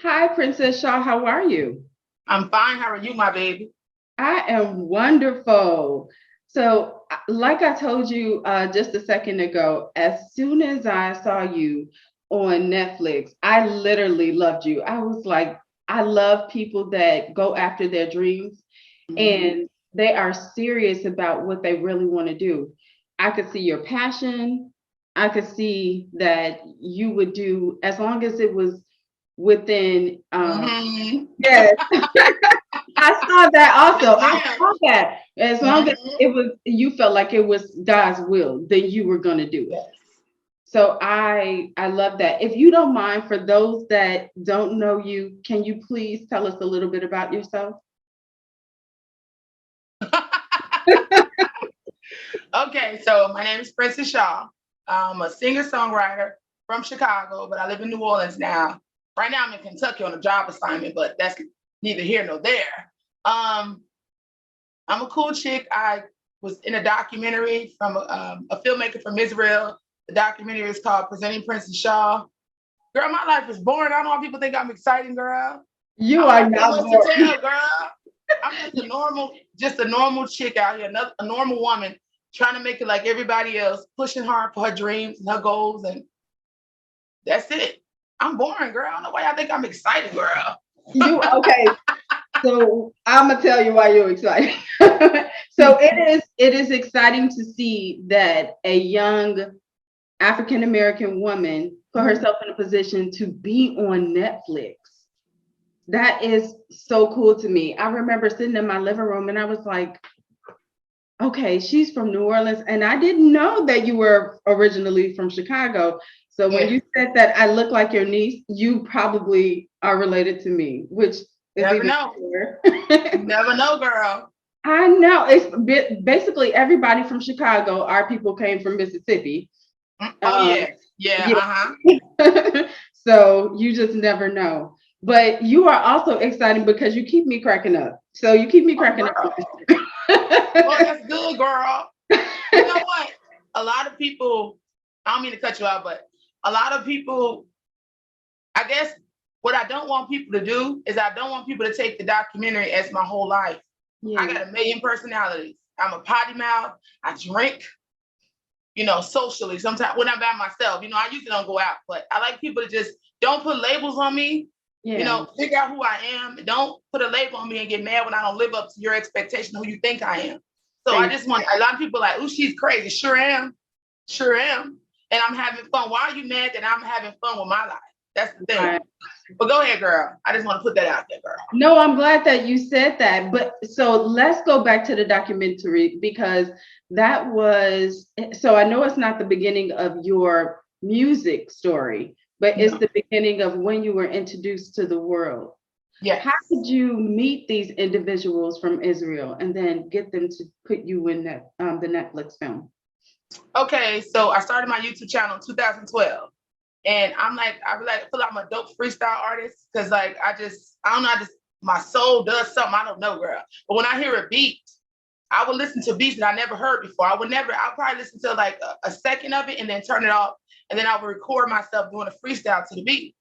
Hi, Princess Shaw. How are you? I'm fine. How are you, my baby? I am wonderful. So, like I told you just a second ago, as soon as I saw you on Netflix, I literally loved you. I was like, I love people that go after their dreams Mhm. and they are serious about what they really want to do. I could see your passion. I could see that you would do as long as it was within Mhm. yes. I saw that Yes, also. I ma'am. saw that. As long as Mhm. it was, you felt like it was God's will, then you were going to do it. Yes. So I love that. If you don't mind, for those that don't know you, can you please tell us a little bit about yourself? Okay, so my name is Princess Shaw. I'm a singer-songwriter from Chicago, but I live in New Orleans now. Right now, I'm in Kentucky on a job assignment, but that's neither here nor there. Um, I'm a cool chick. I was in a documentary from a filmmaker from Israel. The documentary is called Presenting Princess Shaw. Girl, my life is boring. I don't know why people think I'm exciting, girl. You I don't are got that not much to boring. tell, girl. I'm just a normal chick out here, a normal woman trying to make it like everybody else, pushing hard for her dreams and her goals, and that's it. I'm boring, girl. I don't know why y'all think I'm excited, girl. You okay? So I'm gonna tell you why you're excited. So it is exciting to see that a young African American woman put herself in a position to be on Netflix. That is so cool to me. I remember sitting in my living room and I was like, okay, she's from New Orleans. And I didn't know that you were originally from Chicago. So when Yeah, you said that I look like your niece, you probably are related to me, which is never even know. cooler. Never know, girl. I know it's basically everybody from Chicago. Our people came from Mississippi. Oh Um, yes, yeah, yeah. uh-huh. So you just never know. But you are also exciting because you keep me cracking up. So you keep me Oh cracking up with girl. Well, this. that's good, girl. You know what? A lot of people, I don't mean to cut you out, but a lot of people, I guess what I don't want people to do is I don't want people to take the documentary as my whole life. I Yeah. got a million personalities. I'm a potty mouth. I drink, socially. Sometimes when I'm by myself, I usually don't go out, but I like people to just don't put labels on me. Yeah. Figure out who I am. Don't put a label on me and get mad when I don't live up to your expectation of who you think I am. So I Thank just want a lot of people like, oh, she's crazy. Sure am. Sure am. And I'm having fun. Why are you mad that I'm having fun with my life? That's the you. thing. But go ahead, girl. I just want to put that out there, girl. No, I'm glad that you said that. But so let's go back to the documentary because that was so I know it's not the beginning of your music story, but it's No. the beginning of when you were introduced to the world. How Yes. did you meet these individuals from Israel and then get them to put you in that the Netflix film? Okay, so I started my YouTube channel in 2012. And I feel like I'm a dope freestyle artist because like I don't know, my soul does something. I don't know, girl. But when I hear a beat, I would listen to beats that I never heard before. I'll probably listen to like a second of it and then turn it off. And then I would record myself doing a freestyle to the beat.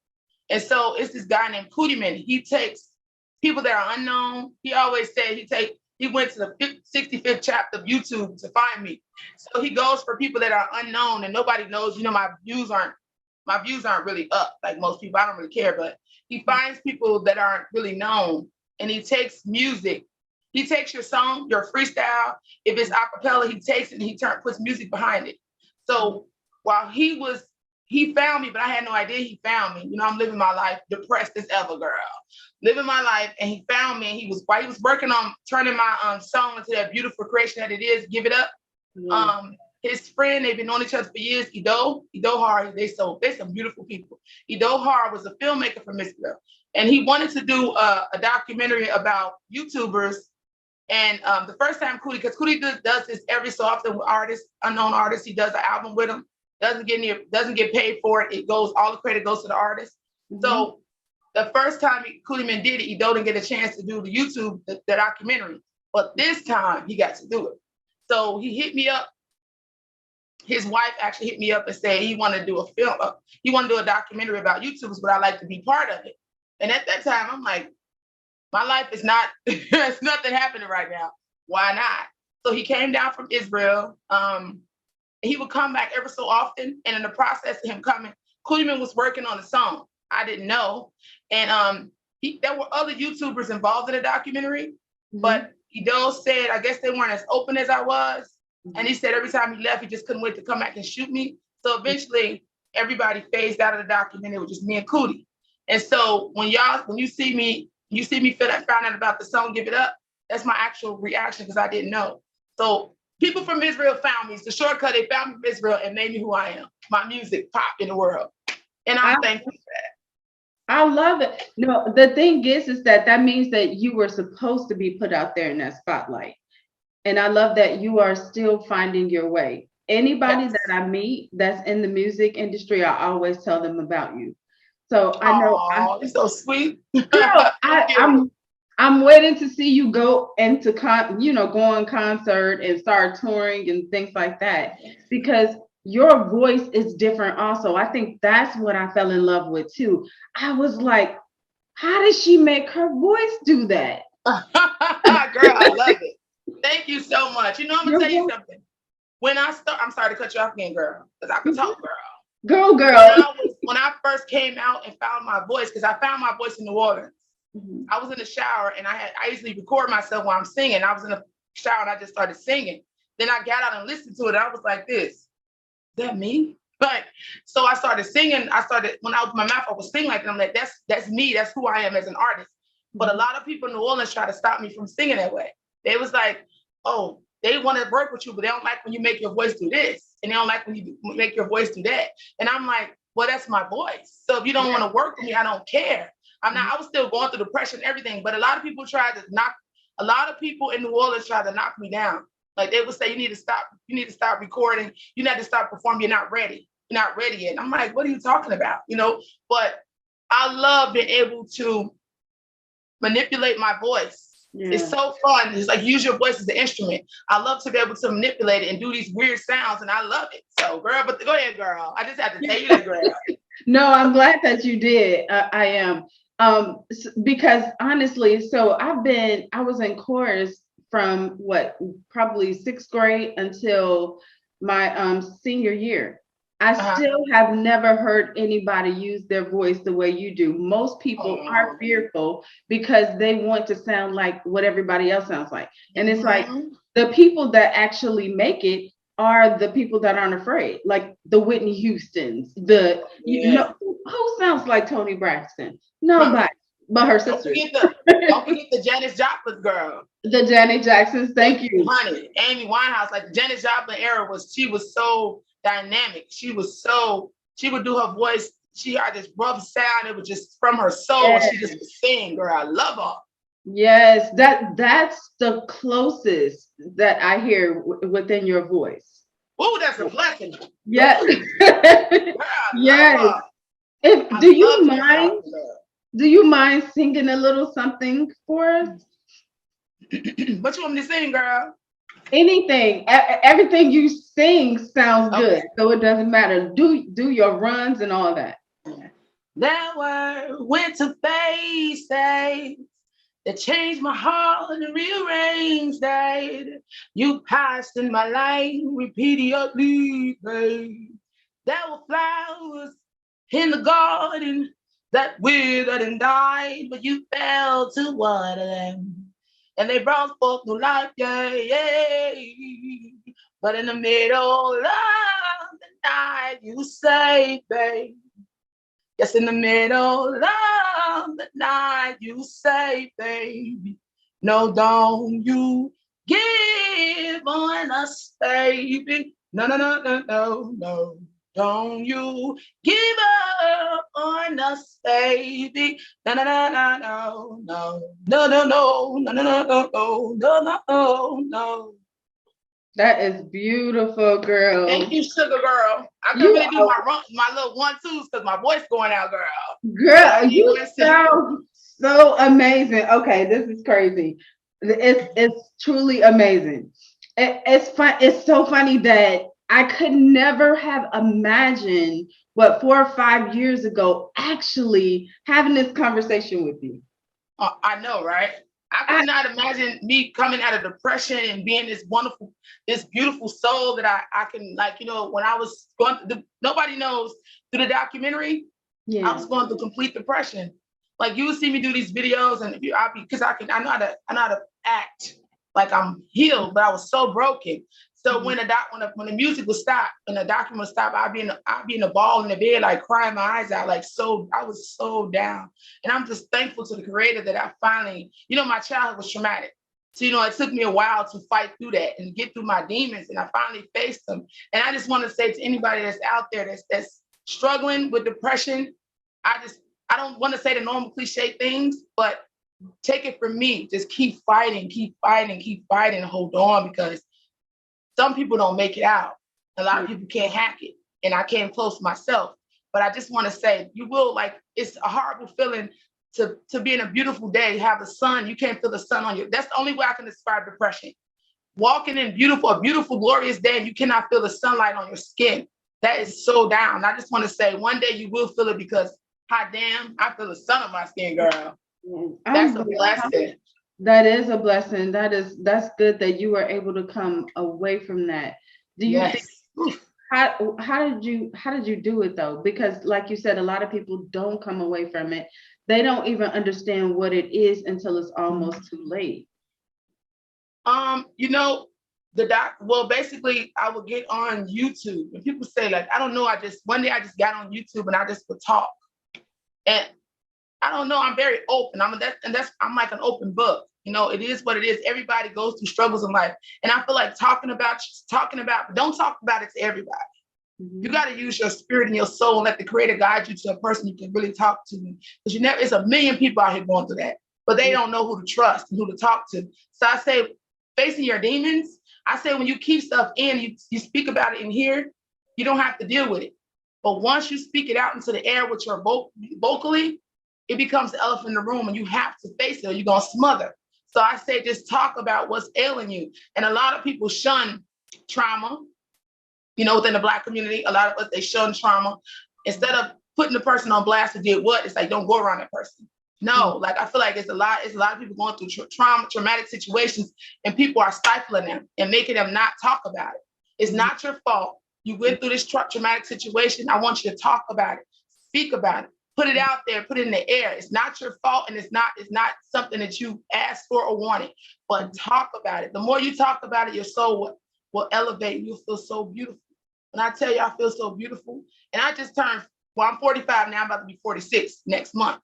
And so it's this guy named Pootyman. He takes people that are unknown. He always said he went to the 65th chapter of YouTube to find me. So he goes for people that are unknown and nobody knows. My views aren't really up like most people. I don't really care, but he finds people that aren't really known, and he takes music. He takes your song, your freestyle. If it's acapella, he takes it and puts music behind it. So while he found me, but I had no idea he found me. I'm living my life depressed as ever, girl. Living my life, and he found me. And while he was working on turning my song into that beautiful creation that it is. Give it up. Yeah. His friend, they've been known each other for years. Ido Har, they some beautiful people. Ido Har was a filmmaker from Israel, and he wanted to do a documentary about YouTubers. And the first time because Cootie does this every so often with artists, unknown artists, he does an album with them. Doesn't get paid for it. All the credit goes to the artist. Mhm. So the first time Cootie Man did it, Ido didn't get a chance to do the documentary. But this time he got to do it. So he hit me up. His wife actually hit me up and said he wanted to do a film. He wanted to do a documentary about YouTubers, but I'd like to be part of it. And at that time, I'm like, my life is not, there's nothing happening right now. Why not? So he came down from Israel. He would come back ever so often. And in the process of him coming, Sweetlemon was working on a song. I didn't know. And there were other YouTubers involved in the documentary, but Edo said, I guess they weren't as open as I was. And he said every time he left, he just couldn't wait to come back and shoot me. So eventually everybody phased out of the documentary. It was just me and Cootie. And so when you see me found out about the song Give It Up, that's my actual reaction because I didn't know. So people from Israel found me. It's the shortcut. They found me from Israel and made me who I am. My music popped in the world. And I'm thankful for that. I love it. No, the thing is that means that you were supposed to be put out there in that spotlight. And I love that you are still finding your way. Anybody that I meet that's in the music industry, I always tell them about you. So I know it's so sweet. Girl, I'm waiting to see you go into go on concert and start touring and things like that, because your voice is different also. I think that's what I fell in love with too. I was like, how did she make her voice do that? Girl, I love it. Thank you so much. You know, I'm gonna tell you something. When I'm sorry to cut you off again, girl, because I can talk, girl. Girl. When I first came out and found my voice, because I found my voice in New Orleans. I was in the shower and I usually record myself while I'm singing. I was in the shower and I just started singing. Then I got out and listened to it. I was like, this, is that me? But so I started singing. When I opened my mouth, I was singing like, and I'm like, that's me. That's who I am as an artist. But a lot of people in New Orleans try to stop me from singing that way. They was like, oh, they want to work with you, but they don't like when you make your voice do this. And they don't like when you make your voice do that. And I'm like, well, that's my voice. So if you don't want to work with me, I don't care. I was still going through depression and everything, but a lot of people in New Orleans tried to knock me down. Like they would say, you need to stop recording. You need to stop performing. You're not ready yet. And I'm like, what are you talking about? But I love being able to manipulate my voice. Yeah. It's so fun. It's like use your voice as an instrument. I love to be able to manipulate it and do these weird sounds, and I love it. So, girl, but go ahead, girl. I just had to tell you that, girl. No, I'm glad that you did. I am. Because honestly, so I was in chorus from probably 6th grade until my senior year. I still have never heard anybody use their voice the way you do. Most people are fearful because they want to sound like what everybody else sounds like. And it's like the people that actually make it are the people that aren't afraid, like the Whitney Houstons, who sounds like Toni Braxton? Nobody but her sister. Don't forget the Janis Joplin girl. The Janet Jacksons, thank you. Honey, Amy Winehouse, like the Janis Joplin era she was so dynamic. She would do her voice. She had this rough sound. It was just from her soul. Yes. She just would sing, girl. I love her. Yes, that's the closest that I hear within your voice. Oh, that's a blessing. Yes. Yes. Do you mind singing a little something for us? What you want me to sing, girl? Anything. Everything you sing sounds good, so it doesn't matter. Do your runs and all that. There were winter phases that changed my heart and rearranged it. You passed in my life repeatedly, babe. There were flowers in the garden that withered and died, but you fell to water them. And they brought forth new life, yeah. But in the middle of the night, you say, babe. Yes, in the middle of the night, you say, baby, no, don't you give on us, baby. No. Don't you give up on us, baby. No. That is beautiful, girl. Thank you, sugar girl. I can really do my little 1-2s because my voice going out, girl. Girl, you sound so amazing. Okay, this is crazy. It's truly amazing. It's fun. It's so funny that I could never have imagined what, 4 or 5 years ago, actually having this conversation with you. I know, right? I could not imagine me coming out of depression and being this wonderful, this beautiful soul that I can, like, you know, when I was going through nobody knows, through the documentary, I was going through complete depression. Like, you would see me do these videos, and because I know how to act like I'm healed, but I was so broken. So when the music would stop and the document would stop, I'd be in a ball in the bed, like crying my eyes out, like, so I was so down. And I'm just thankful to the Creator that I finally, you know, my childhood was traumatic. So, you know, it took me a while to fight through that and get through my demons, and I finally faced them. And I just want to say to anybody that's out there that's struggling with depression, I don't want to say the normal cliche things, but take it from me. Just keep fighting, keep fighting, keep fighting, and hold on, because some people don't make it out. A lot of people can't hack it. And I came close myself. But I just want to say, you will, like, it's a horrible feeling to be in a beautiful day, have the sun. You can't feel the sun on you. That's the only way I can describe depression. Walking in a beautiful, glorious day, and you cannot feel the sunlight on your skin. That is so down. I just want to say, one day you will feel it, because hot damn, I feel the sun on my skin, girl. That's a blessing. That is a blessing. That's good that you were able to come away from that. Do you think, how did you do it though? Because like you said, a lot of people don't come away from it. They don't even understand what it is until it's almost too late. You know, well, basically I would get on YouTube, and people say, like, I don't know, one day I just got on YouTube and I just would talk. And I don't know, I'm very open. I'm like an open book. You know, it is what it is. Everybody goes through struggles in life. And I feel like talking about, but don't talk about it to everybody. You got to use your spirit and your soul and let the Creator guide you to a person you can really talk to. Because it's a million people out here going through that, but they don't know who to trust and who to talk to. So I say, facing your demons, I say, when you keep stuff in, you speak about it in here, you don't have to deal with it. But once you speak it out into the air with your vocally, it becomes the elephant in the room, and you have to face it or you're going to smother. So I say, just talk about what's ailing you. And a lot of people shun trauma. You know, within the Black community, a lot of us, they shun trauma. Instead of putting the person on blast who did what, it's like, don't go around that person. No, like, I feel like it's a lot of people going through traumatic situations, and people are stifling them and making them not talk about it. It's not your fault. You went through this traumatic situation. I want you to talk about it, speak about it, put it out there, put it in the air. It's not your fault, and it's not something that you asked for or wanted, but talk about it. The more you talk about it, your soul will elevate. You'll feel so beautiful. And I tell you, I feel so beautiful. And I just turned, well, I'm 45 now, I'm about to be 46 next month.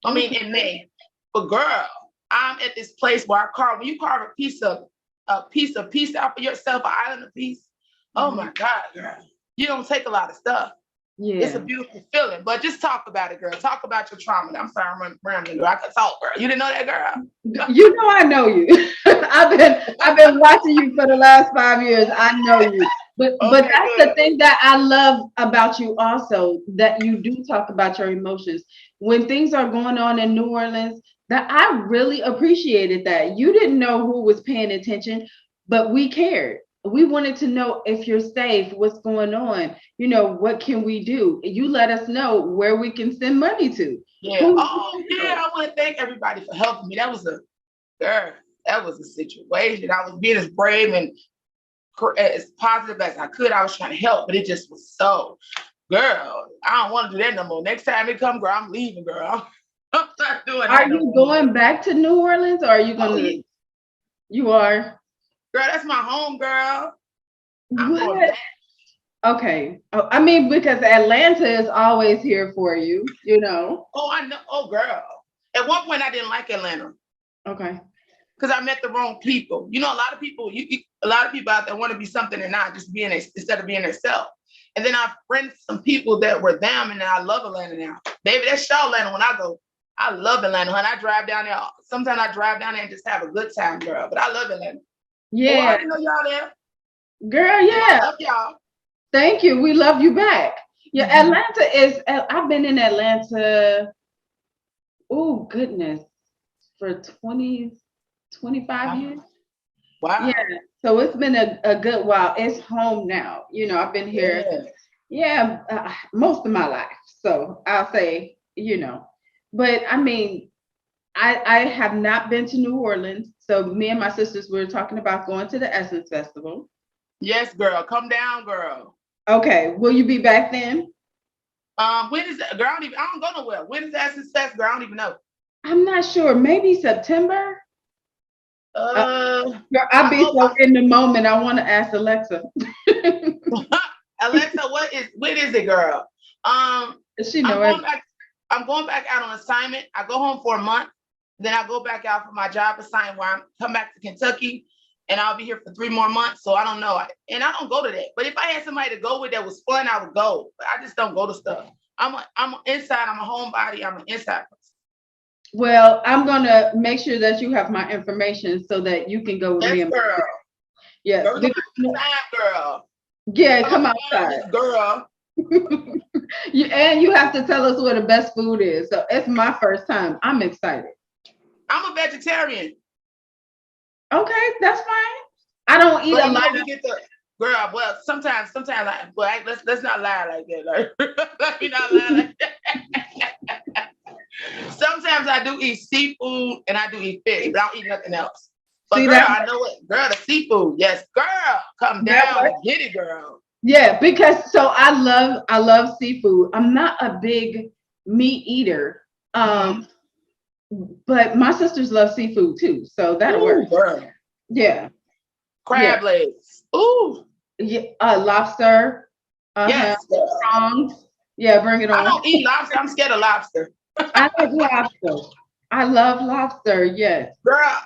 I mean, in May. But girl, I'm at this place where when you carve a piece of peace out for yourself, an island of peace. Oh my God, girl. You don't take a lot of stuff. Yeah. It's a beautiful feeling, but just talk about it, girl. Talk about your trauma. I'm sorry, I'm rambling. I could talk, girl. You didn't know that, girl? You know, I know you. I've been watching you for the last 5 years. I know you. But that's the thing that I love about you also, that you do talk about your emotions. When things are going on in New Orleans, that I really appreciated that. You didn't know who was paying attention, but we cared. We wanted to know if you're safe, what's going on, you know, what can we do? You let us know where we can send money to. Yeah. I want to thank everybody for helping me. That was a situation. I was being as brave and as positive as I could. I was trying to help, but it just was so, girl, I don't want to do that no more. Next time it come, girl, I'm leaving, girl. I'm not doing that. Are you going back to New Orleans, or are you going to? You are. Girl, that's my home, girl. I'm going back. Okay. I mean, because Atlanta is always here for you, you know. Oh, I know. Oh, girl. At one point, I didn't like Atlanta. Okay. Because I met the wrong people. You know, a lot of people out there want to be something they're not, just being instead of being themselves. And then I've friended some people that were them, and I love Atlanta now. Baby, that's y'all Atlanta when I go. I love Atlanta, honey. I drive down there. Sometimes I drive down there and just have a good time, girl. But I love Atlanta. Yeah. Oh, I didn't know y'all there. Girl, yeah. I love y'all. Thank you. We love you back. Yeah, Atlanta is, I've been in Atlanta, oh goodness, for 25 years. Wow. Yeah. So it's been a good while. It's home now. You know, I've been here Yeah, most of my life. So I'll say, but I mean, I have not been to New Orleans. So me and my sisters were talking about going to the Essence Festival. Yes, girl. Come down, girl. Okay, will you be back then? When is that? Girl, I don't go nowhere. When is Essence Fest? Girl, I don't even know. I'm not sure. Maybe September. Uh, Girl, I'll I be go. so in the moment. I want to ask Alexa. Alexa, when is it, girl? She I'm know going it. back. I'm going back out on assignment. I go home for a month, then I go back out for my job assignment where I come back to Kentucky, and I'll be here for 3 more months. So I don't know, and I don't go to that. But if I had somebody to go with that was fun, I would go. But I just don't go to stuff. I'm inside. I'm a homebody. I'm an inside person. Well, I'm gonna make sure that you have my information so that you can go with me. Yes, And girl. yes, Girl, we're gonna have a time, girl. yeah, I'm come gonna find outside. this girl. And you have to tell us where the best food is. So it's my first time. I'm excited. I'm a vegetarian. Okay, that's fine. I don't eat But a you lot know, we of. get the girl. Well, sometimes, let's not lie like that. Like, let me not lie like that. Sometimes I do eat seafood and I do eat fish, but I don't eat nothing else. But See girl, that? I know it. Girl, the seafood, yes, girl, come That down much? and get it, girl. Yeah, because so I love seafood. I'm not a big meat eater. Mm. But my sisters love seafood too, so that'll work. Ooh, girl, Yeah, yeah, crab legs. Ooh, yeah. Lobster. Uh-huh. yes, girl. Prawns. Yeah, bring it I on. don't eat lobster. I'm scared of lobster. I like lobster. I love lobster. Yes. Girl,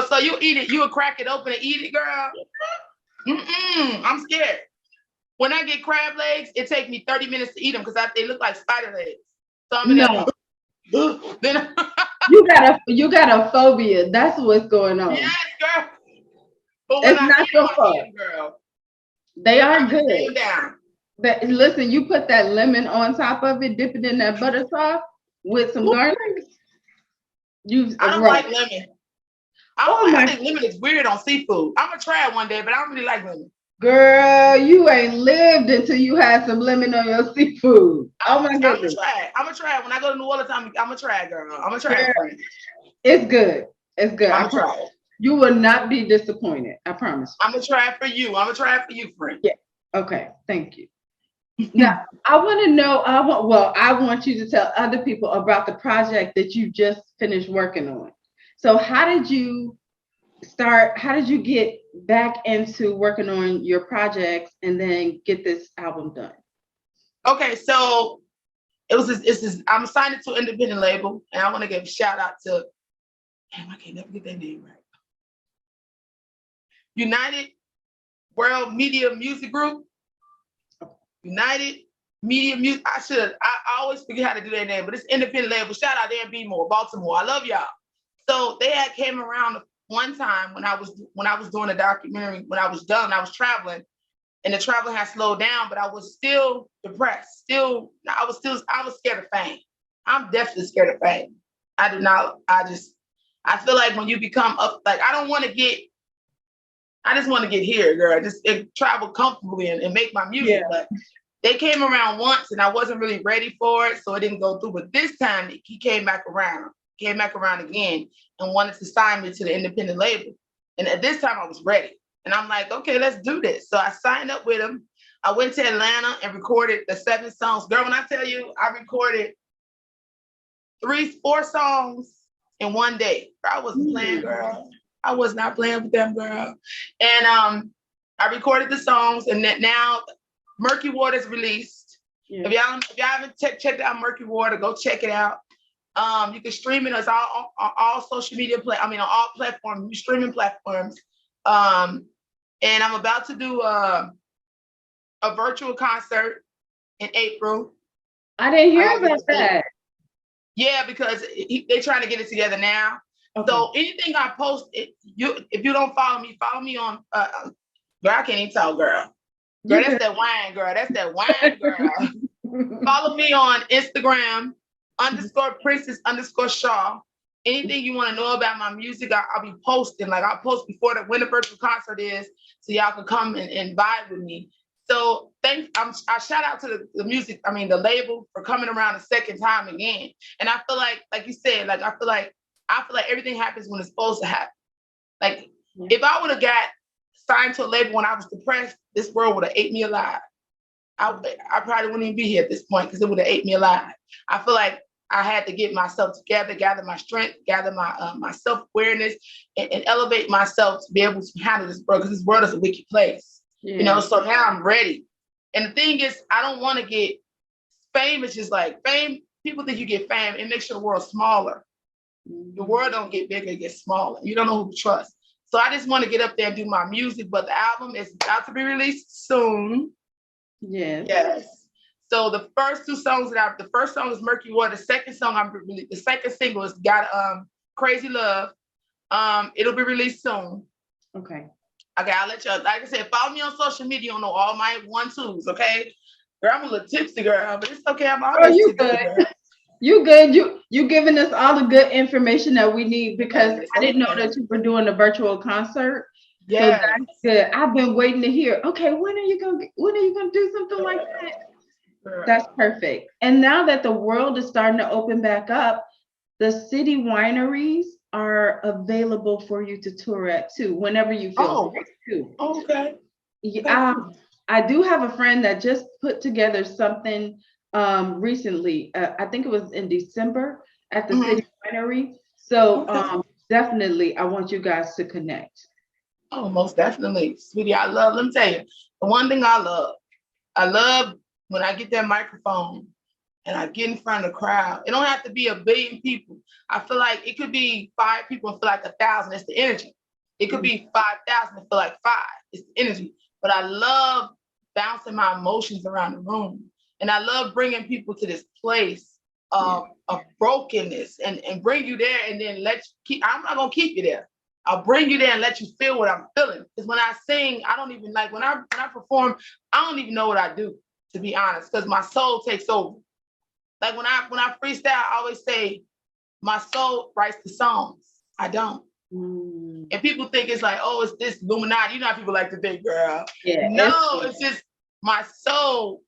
so you eat it, you would crack it open and eat it, girl. I'm scared. When I get crab legs, it takes me 30 minutes to eat them because they look like spider legs. So I'm in No, there. Then, you got a phobia. That's what's going on. yes, girl. But when It's I not eat them, your I eat fault. them, girl. They I are can stay good. them down. But listen, you put that lemon on top of it, dip it in that butter sauce with some Ooh, garlic. You I don't right. like lemon. I don't Oh like. I my think lemon is weird on seafood. I'm gonna try it one day, but I don't really like lemon. girl, you ain't lived until you had some lemon on your seafood. Oh my I'm gonna goodness. try it. I'm gonna try it when I go to New Orleans. I'm gonna try it, girl. I'm gonna try it, Girl, friend. it's good. It's good. I'm gonna try it. You will not be disappointed. I promise. I'm gonna try it for you. I'm gonna try it for you, friend. Yeah. Okay. Thank you. Now, I want to know. I want you to tell other people about the project that you just finished working on. So, how did you start? How did you get back into working on your projects and then get this album done? Okay, so I'm signed to an independent label, and I want to give a shout out to. Damn, I can't never get that name right. United World Media Music Group. United Media Music. I always forget how to do their name, but it's independent label. Shout out to Baltimore, Baltimore. I love y'all. So they had came around one time when I was doing a documentary. When I was done, I was traveling, and the traveling had slowed down, but I was still depressed. I was scared of fame. I'm definitely scared of fame. I do not. I feel like when you become up, like I just want to get here, girl. Just travel comfortably and make my music. Yeah. But they came around once and I wasn't really ready for it, so it didn't go through. But this time he came back around again and wanted to sign me to the independent label. And at this time I was ready. And I'm like, okay, let's do this. So I signed up with him. I went to Atlanta and recorded the 7 songs. Girl, when I tell you, I recorded 4 songs in one day. I wasn't playing, girl. I was not playing with them, girl. And I recorded the songs, and now Murky Water's released. Yeah. If y'all haven't checked out Murky Water, go check it out. You can stream it on all social media on all platforms, streaming platforms. And I'm about to do a virtual concert in April. I didn't hear about that. Yeah, because they're trying to get it together now. Okay. So anything I post, if you don't follow me on. Girl, I can't even tell, girl. Girl, that's that wine, girl. That's that wine, girl. Follow me on Instagram _Princess_Shaw. Anything you want to know about my music, I'll be posting. Like I'll post before when the virtual concert is, so y'all can come and vibe with me. So I shout out to the music, the label for coming around a second time again. And I feel like you said, I feel like everything happens when it's supposed to happen. Like if I would have got signed to a label when I was depressed, this world would have ate me alive. I probably wouldn't even be here at this point because it would have ate me alive. I feel like I had to get myself together, gather my strength, gather my self-awareness, and elevate myself to be able to handle this world, because this world is a wicked place. Yeah. So now I'm ready. And the thing is, I don't want to get fame. It's just like fame. People think you get fame, it makes your world smaller. The world don't get bigger, it gets smaller. You don't know who to trust. So I just want to get up there and do my music, but the album is about to be released soon. Yes. So the first two songs the first song is Murky Water. The second single is got Crazy Love. It'll be released soon. Okay, I'll let you, like I said, follow me on social media. You'll know all my 1-2s, okay? Girl, I'm a little tipsy, girl, but it's okay. I'm always you tipsy, good. girl. You good. You giving us all the good information that we need, because I didn't know that you were doing a virtual concert. Yeah. So that's good. I've been waiting to hear, okay, when are you gonna do something like that? Girl. That's perfect. And now that the world is starting to open back up, the city wineries are available for you to tour at too, whenever you feel safe too. Okay. Yeah, I do have a friend that just put together something recently. I think it was in December at the city winery. So definitely I want you guys to connect. Oh, most definitely. Sweetie, let me tell you, the one thing I love when I get that microphone and I get in front of the crowd. It don't have to be 1 billion people. I feel like it could be 5 people and feel like 1,000. It's the energy. It could be 5,000 and feel like 5. It's the energy. But I love bouncing my emotions around the room. And I love bringing people to this place of brokenness and bring you there, and then I'm not going to keep you there. I'll bring you there and let you feel what I'm feeling. Because when I sing, I don't even when I perform, I don't even know what I do, to be honest, because my soul takes over. Like when I freestyle, I always say, my soul writes the songs. I don't. And people think it's like, oh, it's this Illuminati. You know how people like to think, girl. Yeah. No, it's just my soul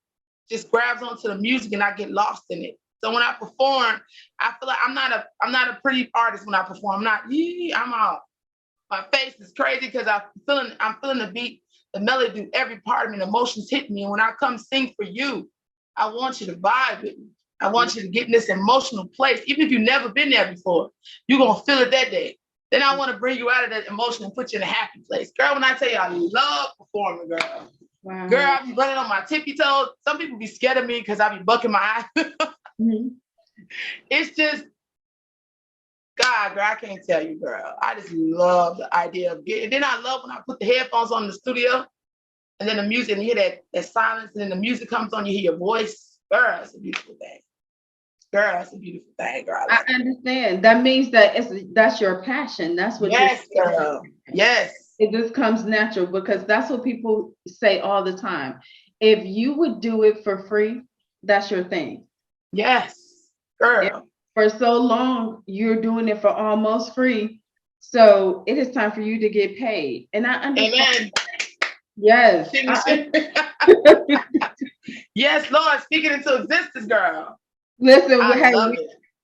just grabs onto the music and I get lost in it. So when I perform, I feel like I'm not a pretty artist when I perform. I'm out. My face is crazy because I'm feeling the beat, the melody through every part of me, the emotions hit me. And when I come sing for you, I want you to vibe with me. I want you to get in this emotional place. Even if you've never been there before, you're going to feel it that day. Then I want to bring you out of that emotion and put you in a happy place. Girl, when I tell you I love performing, girl. Wow. Girl, I be running on my tippy toes. Some people be scared of me because I be bucking my eyes. It's just, God, girl, I can't tell you, girl. I just love the idea of getting. Then I love when I put the headphones on in the studio, and then the music, and you hear that silence, and then the music comes on, you hear your voice. Girl, it's a beautiful thing. Girl, that's a beautiful thing, girl. I understand. That means that that's your passion. That's what. Yes, girl. Yes. It just comes natural, because that's what people say all the time. If you would do it for free, that's your thing. Yes, girl. And for so long, you're doing it for almost free. So it is time for you to get paid. And I understand. Amen. Yes. Yes, Lord, speak it into existence, girl. Listen,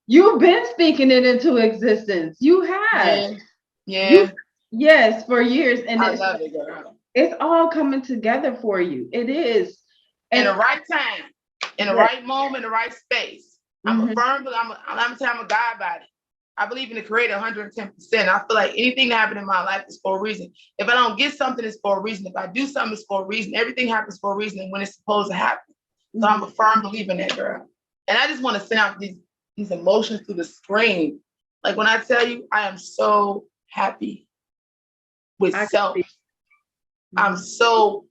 you've been speaking it into existence. You have. Yeah. Yes, for years. And I love it, girl. It's all coming together for you. It is. In the right time, in the right moment, in the right space. I'm a firm, but I'm a guy about it. I believe in the creator 110%. I feel like anything that happened in my life is for a reason. If I don't get something, it's for a reason. If I do something, it's for a reason. Everything happens for a reason and when it's supposed to happen. So I'm a firm believer in that, girl. And I just want to send out these emotions through the screen. Like when I tell you, I am so happy with self. I'm so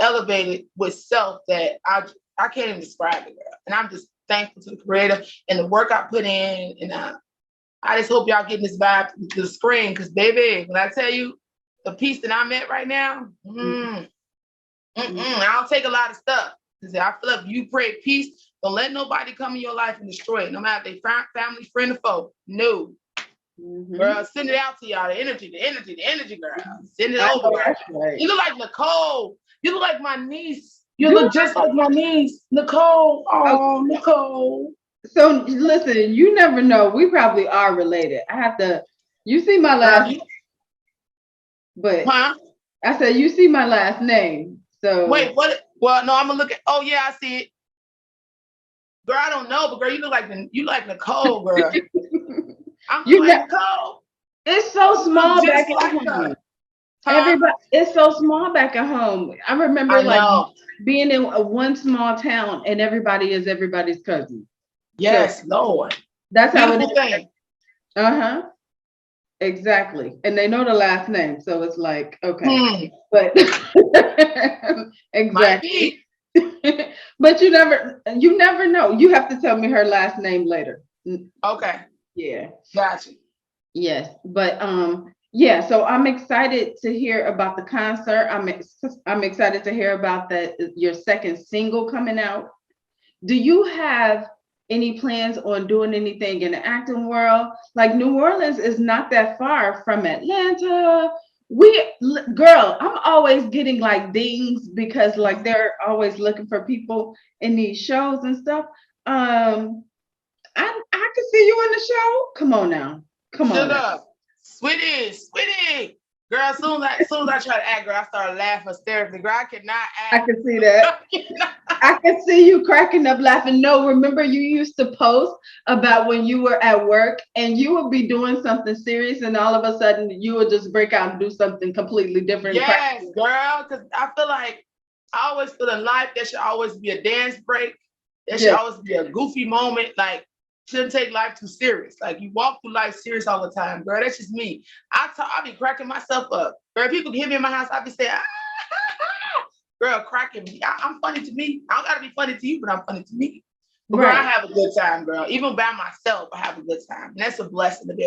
elevated with self that I can't even describe it, girl. And I'm just thankful to the creator and the work I put in. And I just hope y'all getting this vibe to the screen, because baby, when I tell you the peace that I'm at right now, I don't take a lot of stuff. Because I feel like you pray peace, don't let nobody come in your life and destroy it, no matter if they family, friend, or foe. No. Girl, send it out to y'all. The energy, girl. Send it over. Right. You look like Nicole. You look like my niece. You look just like my niece, Nicole. Oh, Nicole. So listen, you never know. We probably are related. I have to. You see my last name, but I said you see my last name. So wait, what? Well, no, I'm gonna look at. Oh yeah, I see it. Girl, I don't know, but girl, you like Nicole, girl. I'm like Nicole. It's so small back at home. Everybody, it's so small back at home. I remember being in one small town and everybody is everybody's cousin. Yes, so, Lord. That's how it is. Uh-huh. Exactly. And they know the last name. So it's like, okay. But exactly. But you never know. You have to tell me her last name later. Okay. Yeah. Gotcha. Yes. But yeah, so I'm excited to hear about the concert. I'm excited to hear about your second single coming out. Do you have any plans on doing anything in the acting world? Like New Orleans is not that far from Atlanta. Girl, I'm always getting like dings because like they're always looking for people in these shows and stuff. I can see you in the show. Come on now. Come on. Now. Sweetie. Girl, as soon as I try to act, girl, I started laughing hysterically. Girl, I cannot act. I can see that. I can see you cracking up laughing. No, remember you used to post about when you were at work and you would be doing something serious and all of a sudden you would just break out and do something completely different. Yes, girl, because I feel like I always feel in life there should always be a dance break. There should always be a goofy moment. Like, shouldn't take life too serious. Like, you walk through life serious all the time, girl. That's just me. I be cracking myself up. Girl, people can hear me in my house. I be saying, girl, cracking me. I'm funny to me. I don't gotta be funny to you, but I'm funny to me. But girl, I have a good time, girl. Even by myself, I have a good time. And that's a blessing to be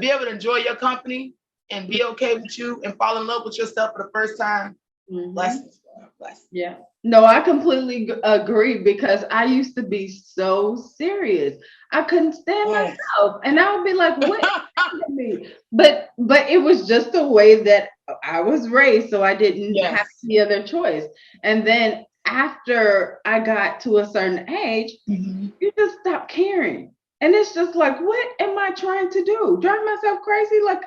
able to enjoy your company and be okay with you and fall in love with yourself for the first time. Blessings. Yeah. No, I completely agree because I used to be so serious. I couldn't stand myself. And I would be like, what happened to me? But it was just the way that I was raised. So I didn't have the other choice. And then after I got to a certain age, you just stop caring. And it's just like, what am I trying to do? Drive myself crazy? Like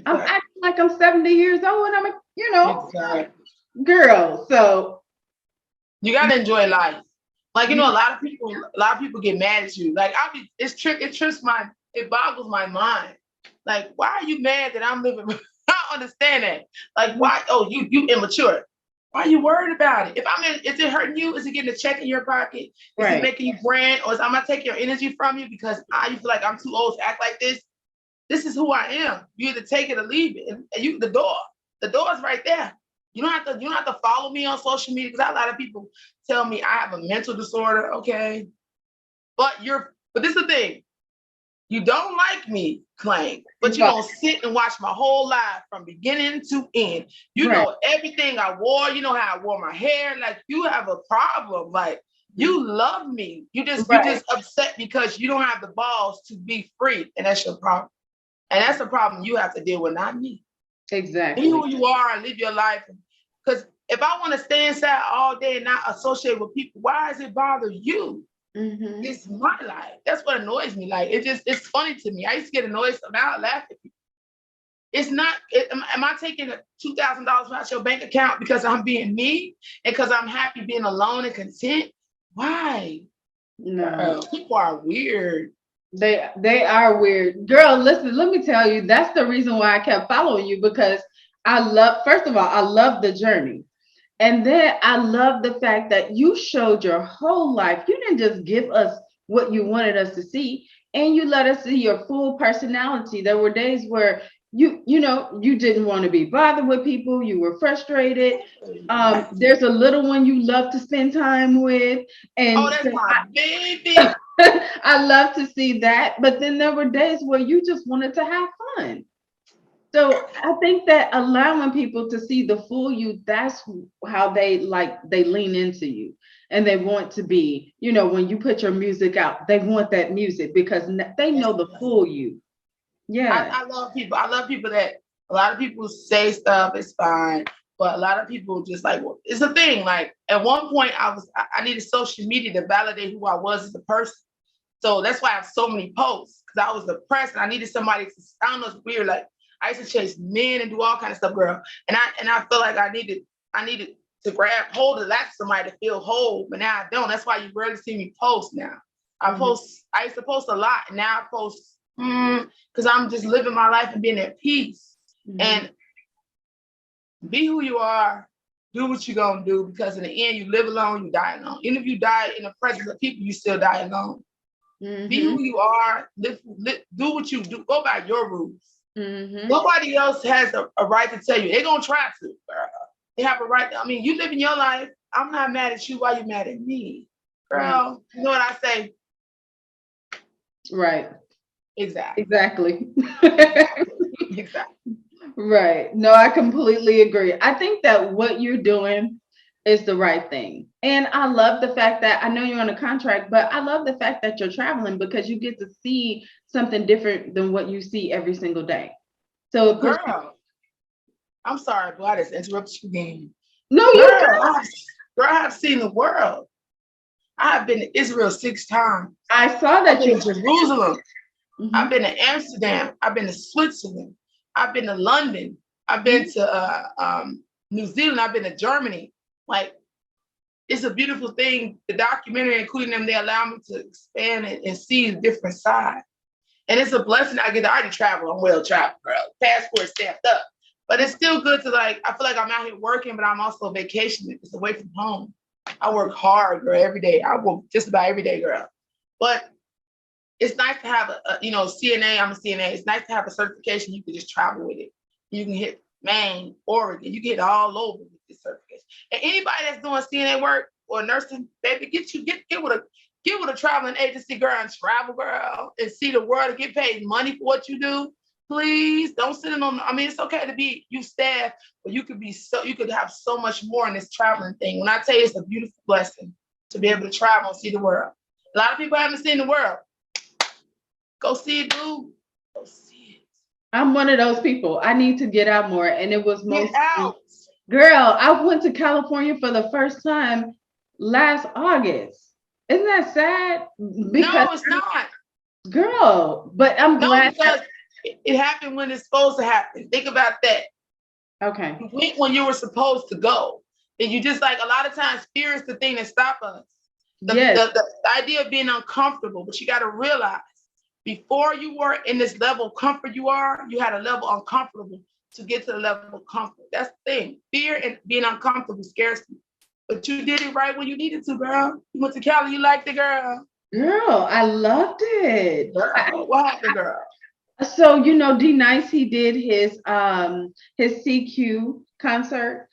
I'm acting like I'm 70 years old and I'm girl. So you gotta enjoy life. Like, a lot of people get mad at you. Like, it boggles my mind. Like, why are you mad that I'm living? I don't understand that. Like, why? Oh, you immature. Why are you worried about it? Is it hurting you? Is it getting a check in your pocket? Is it making you brand? Or am I taking your energy from you because you feel like I'm too old to act like this? This is who I am. You either take it or leave it. And the door is right there. You don't have to follow me on social media because a lot of people tell me I have a mental disorder. Okay. But this is the thing. You don't like me, claim, but you don't sit and watch my whole life from beginning to end. You know everything I wore. You know how I wore my hair. Like, you have a problem. Like, you love me. You just upset because you don't have the balls to be free. And that's your problem. And that's a problem you have to deal with, not me. Exactly. Be who you are and live your life. Because if I want to stay inside all day and not associate with people, why does it bother you? It's my life. That's what annoys me. Like, it's funny to me. I used to get annoyed, so now I laugh at people. It's not, am I taking $2,000 out your bank account because I'm being me and because I'm happy being alone and content? Why? No. People are weird. They are weird. Girl, listen, let me tell you, that's the reason why I kept following you because first of all, I love the journey. And then I love the fact that you showed your whole life. You didn't just give us what you wanted us to see, and you let us see your full personality. There were days where you didn't want to be bothered with people. You were frustrated. There's a little one you love to spend time with. And that's my baby. I love to see that. But then there were days where you just wanted to have fun. So I think that allowing people to see the full you, that's how they lean into you and they want to be, when you put your music out, they want that music because they know the full you. Yeah. I love people. I love people that a lot of people say stuff, it's fine. But a lot of people just like, well, it's a thing. Like at one point I needed social media to validate who I was as a person. So that's why I have so many posts, because I was depressed and I needed somebody to, I don't know, it's weird. Like I used to chase men and do all kinds of stuff, girl. And I feel like I needed to grab hold of that somebody to feel whole, but now I don't. That's why you rarely see me post now. I used to post a lot, and now I post because I'm just living my life and being at peace. And be who you are, do what you're gonna do, because in the end you live alone, you die alone. Even if you die in the presence of people, you still die alone. Be who you are, do what you do, go by your rules. Nobody else has a right to tell you. They're gonna try to, girl. They have a right. I mean, you live in your life. I'm not mad at you. Why you mad at me? Girl, you know what I say? Right. Exactly. Exactly. Right. No, I completely agree. I think that what you're doing is the right thing. And I love the fact that I know you're on a contract, but I love the fact that you're traveling, because you get to see something different than what you see every single day. So, girl, I'm sorry, but I just interrupted you again. No, I have seen the world. I have been to Israel 6 times. I saw that. I've been to Jerusalem. I've been to Amsterdam. I've been to Switzerland. I've been to London. I've been to New Zealand. I've been to Germany. Like, it's a beautiful thing. The documentary, including them, they allow me to expand and see the different side. And it's a blessing. I get to already travel. I'm well traveled, girl. Passport stamped up. But it's still good to, like, I feel like I'm out here working, but I'm also vacationing. It's away from home. I work hard, girl, every day. I work just about every day, girl. But it's nice to have a CNA. I'm a CNA. It's nice to have a certification. You can just travel with it. You can hit Maine, Oregon. You get all over with this certification. And anybody that's doing CNA work or nursing, baby, get with a traveling agency, girl, and travel, girl, and see the world and get paid money for what you do. Please don't sit in on. I mean, it's okay to be you staff, but you could have so much more in this traveling thing. When I tell you, it's a beautiful blessing to be able to travel and see the world. A lot of people haven't seen the world. Go see it, dude. Go see it. I'm one of those people. I need to get out more, and it was most. Get out. Girl, I went to California for the first time last August. Isn't that sad? No, it's not. Girl, but I'm glad. Because it happened when it's supposed to happen. Think about that. Okay. You went when you were supposed to go. And you just, like, a lot of times fear is the thing that stops us. The idea of being uncomfortable, but you got to realize before you were in this level of comfort you had a level uncomfortable to get to the level of comfort. That's the thing. Fear and being uncomfortable scares you. But you did it right when you needed to, girl. You went to Cali, you liked it, girl. Girl, I loved it. Girl, what happened, girl? So, D Nice, he did his CQ concert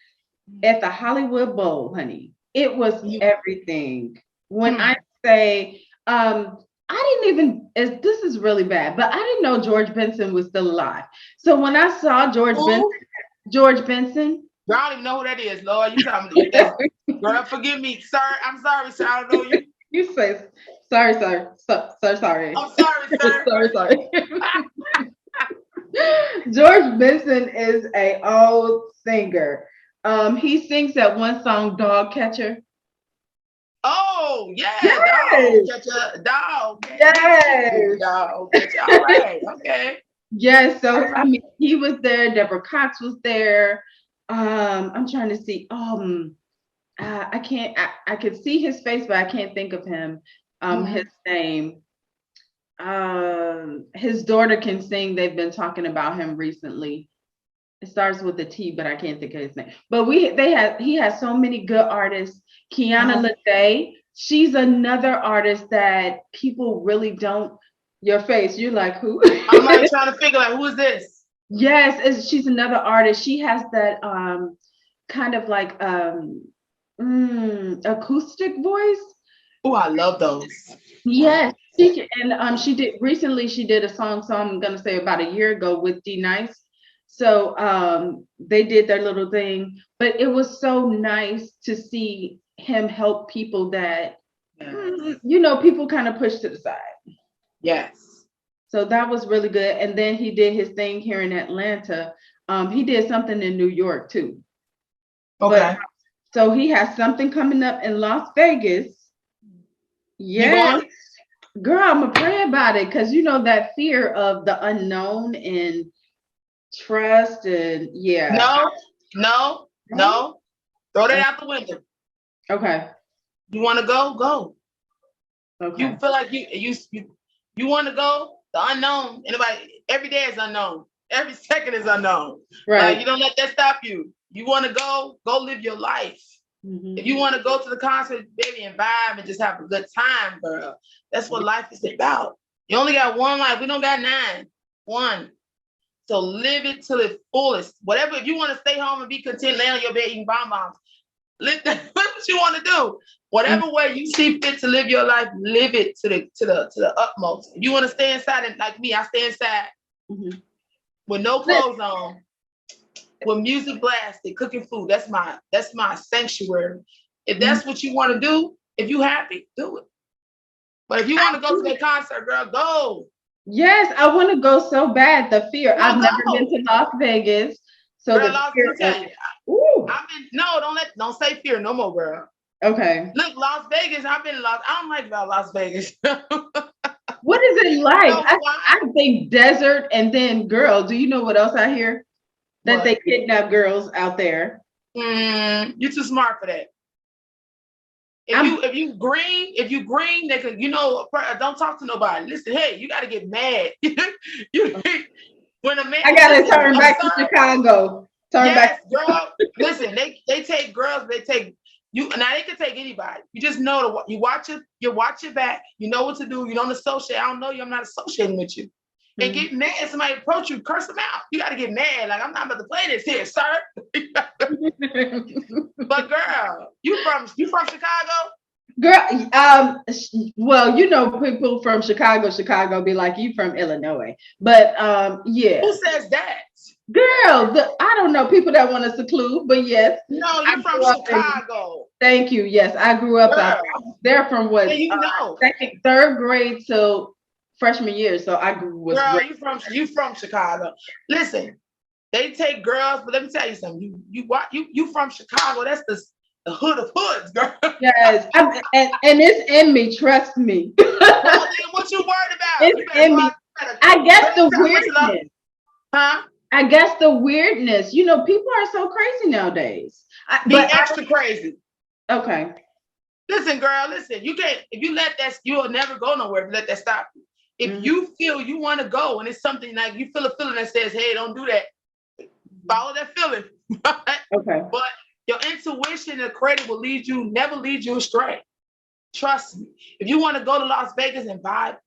at the Hollywood Bowl, honey. It was everything. When I say, I didn't even, this is really bad, but I didn't know George Benson was still alive. So when I saw George Benson. Girl, I don't even know who that is, Lord. You tell me that. Girl, forgive me, sir. I'm sorry, sir. I don't know you. You say, sorry, sir. Sorry. I'm sorry, sir. sorry. George Benson is an old singer. He sings that one song, Dog Catcher. Oh, yeah. Yes. Dog. Yes. Dog catcher. All right. Okay. Yes. So, I mean, he was there. Deborah Cox was there. I'm trying to see. I can't. I could see his face, but I can't think of him. His name. His daughter can sing. They've been talking about him recently. It starts with a T, but I can't think of his name. But he has so many good artists. Kiana Lede, she's another artist that people really don't. Your face, you're like, who? I'm like trying to figure out who is this. Yes, she's another artist. She has that kind of like acoustic voice. Oh, I love those. Yes, she did a song. So I'm gonna say about a year ago with D Nice. So they did their little thing, but it was so nice to see him help people that people kind of push to the side. Yes. So that was really good. And then he did his thing here in Atlanta. He did something in New York too. Okay. But so he has something coming up in Las Vegas. You Yes, going? girl, I'm gonna pray about it because you know that fear of the unknown and trust and yeah. No, no, No? no. Throw that out the window. Okay. You want to go? Go. You Okay. feel like you want to go? The unknown. Anybody? Every day is unknown. Every second is unknown. Like you Right. don't let that stop you. You want to go? Go live your life. If you want to go to the concert, baby, and vibe and just have a good time, girl. That's what life is about. You only got one life. We don't got 9. One. So live it to the fullest. Whatever. If you want to stay home and be content, lay on your bed eating bonbons, live that. What you want to do. Whatever way you see fit to live your life, live it to the utmost. If you want to stay inside, and like me, I stay inside with no clothes on, with music blasted, cooking food. That's my sanctuary. If that's what you want to do, if you happy, do it. But if you want to go to that concert, girl, go. Yes, I want to go so bad. The fear. I've Girl, never been go. to Las Vegas, so Girl, the let fear me tell of you. ooh. Don't say fear no more, girl. Okay. Look, Las Vegas, I've been Las. I don't like about Las Vegas. What is it like? So why? I think desert, and then girl. Do you know what else I hear? That What? they kidnap girls out there. You're too smart for that. If you green, they could, don't talk to nobody. Listen, hey, you gotta get mad. you when a man I gotta turn back to sir, Chicago. Turn back. yes, girl. Listen, they take girls, they take you now they can take anybody. You just know you watch your back, you know what to do, you don't associate. I don't know you, I'm not associating with you. And get mad if somebody approach you, curse them out. You gotta get mad. Like I'm not about to play this here, sir. But girl, you from Chicago? Girl, well, you know, people from Chicago be like, you from Illinois. But yeah. Who says that? Girl, I don't know, people that want to seclude, but yes. No, you're from Chicago. Thank you. Yes, I grew up out there from what second, third grade till freshman year. So I was girl, you from Chicago. Listen, they take girls, but let me tell you something. You from Chicago? That's the hood of hoods, girl. Yes, and it's in me. Trust me. Well, then what you worried about? It's in me. I guess the weirdness. Huh? I guess the weirdness. You know, people are so crazy nowadays. Be extra crazy. Okay. Listen, girl. Listen. You can't. If you let that, you'll never go nowhere. If you let that stop you. If you feel you want to go, and it's something like you feel a feeling that says, "Hey, don't do that." Follow that feeling. Okay. But your intuition and credit will never lead you astray. Trust me. If you want to go to Las Vegas and vibe.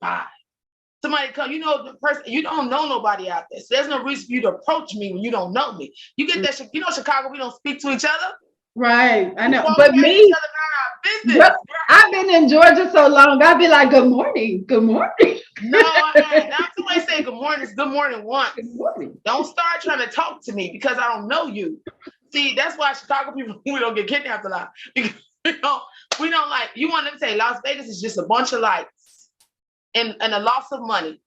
Somebody come, the person, you don't know nobody out there. So there's no reason for you to approach me when you don't know me. You get that, Chicago, we don't speak to each other. Right, I know. But me, I've been in Georgia so long, I'd be like, good morning, good morning. No, now somebody say good morning, it's good morning once. Good morning. Don't start trying to talk to me because I don't know you. See, that's why Chicago people, we don't get kidnapped a lot. Because we don't like, you want them to say Las Vegas is just a bunch of lights. And a loss of money.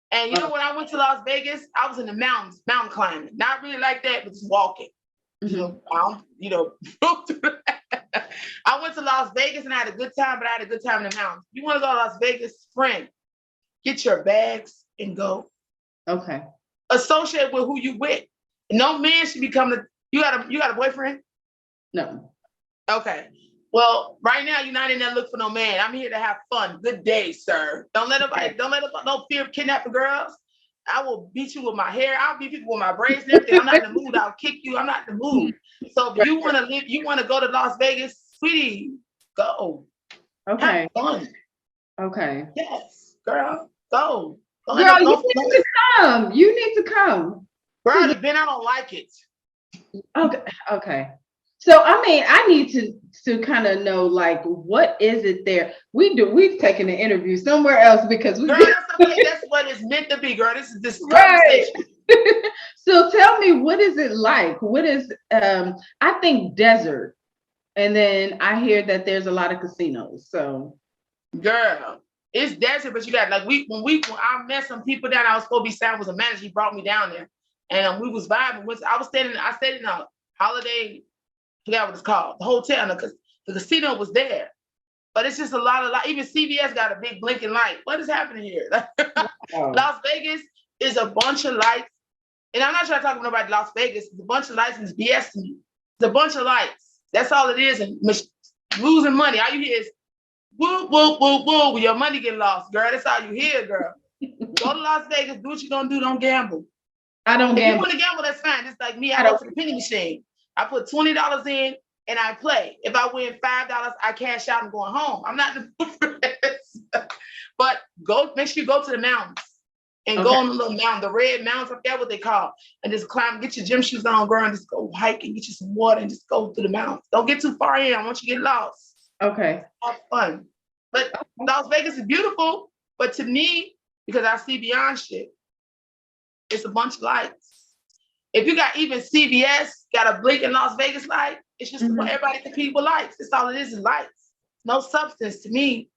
And when I went to Las Vegas, I was in the mountains, mountain climbing. Not really like that, but just walking. I went to Las Vegas and I had a good time, but I had a good time in the mountains. You want to go to Las Vegas, friend, get your bags and go. Okay. Associate with who you with. No man should become you got a boyfriend? No. Okay. Well, right now you're not in there looking for no man. I'm here to have fun. Good day, sir. Don't let no fear of kidnapping girls. I will beat you with my hair. I'll beat people with my braids and everything. I'm not in the mood. I'll kick you. I'm not in the mood. So if you want to live, you want to go to Las Vegas, sweetie, go. Okay. Have fun. Okay. Yes, girl, go. Girl, you need to come. You need to come. Girl, the Ben, I don't like it. Okay. Okay. So I need to kind of know, like, what is it there? We've taken an interview somewhere else because we. Girl, that's what it's meant to be, girl. This conversation. So tell me, what is it like? What is I think desert, and then I hear that there's a lot of casinos. So, girl, it's desert, but you got when I met some people down. I was supposed to be signed with a manager. He brought me down there, and we was vibing. I stayed in a Holiday forgot what it's called. The hotel, the casino was there. But it's just a lot of light. Even CVS got a big blinking light. What is happening here? Las Vegas is a bunch of lights. And I'm not trying to talk about Las Vegas. It's a bunch of lights and it's BS to me. It's a bunch of lights. That's all it is. And losing money. All you hear is woo, woo, woo, woo. Your money get lost, girl. That's all you hear, girl. Go to Las Vegas. Do what you're going to do. Don't gamble. I don't gamble. If you want to gamble, that's fine. It's like me. I go to the penny machine. I put $20 in and I play. If I win $5, I cash out and going home. I'm not the but make sure you go to the mountains and go on the little mountain, the red mountains, I forget what they call, and just climb, get your gym shoes on, girl, and just go hike and get you some water and just go through the mountains. Don't get too far in. I want you to get lost. Okay. Have fun. But Las Vegas is beautiful, but to me, because I see beyond shit, it's a bunch of lights. If you got even CVS got a blinking Las Vegas light, it's just everybody compete with lights. That's all it is lights. No substance to me.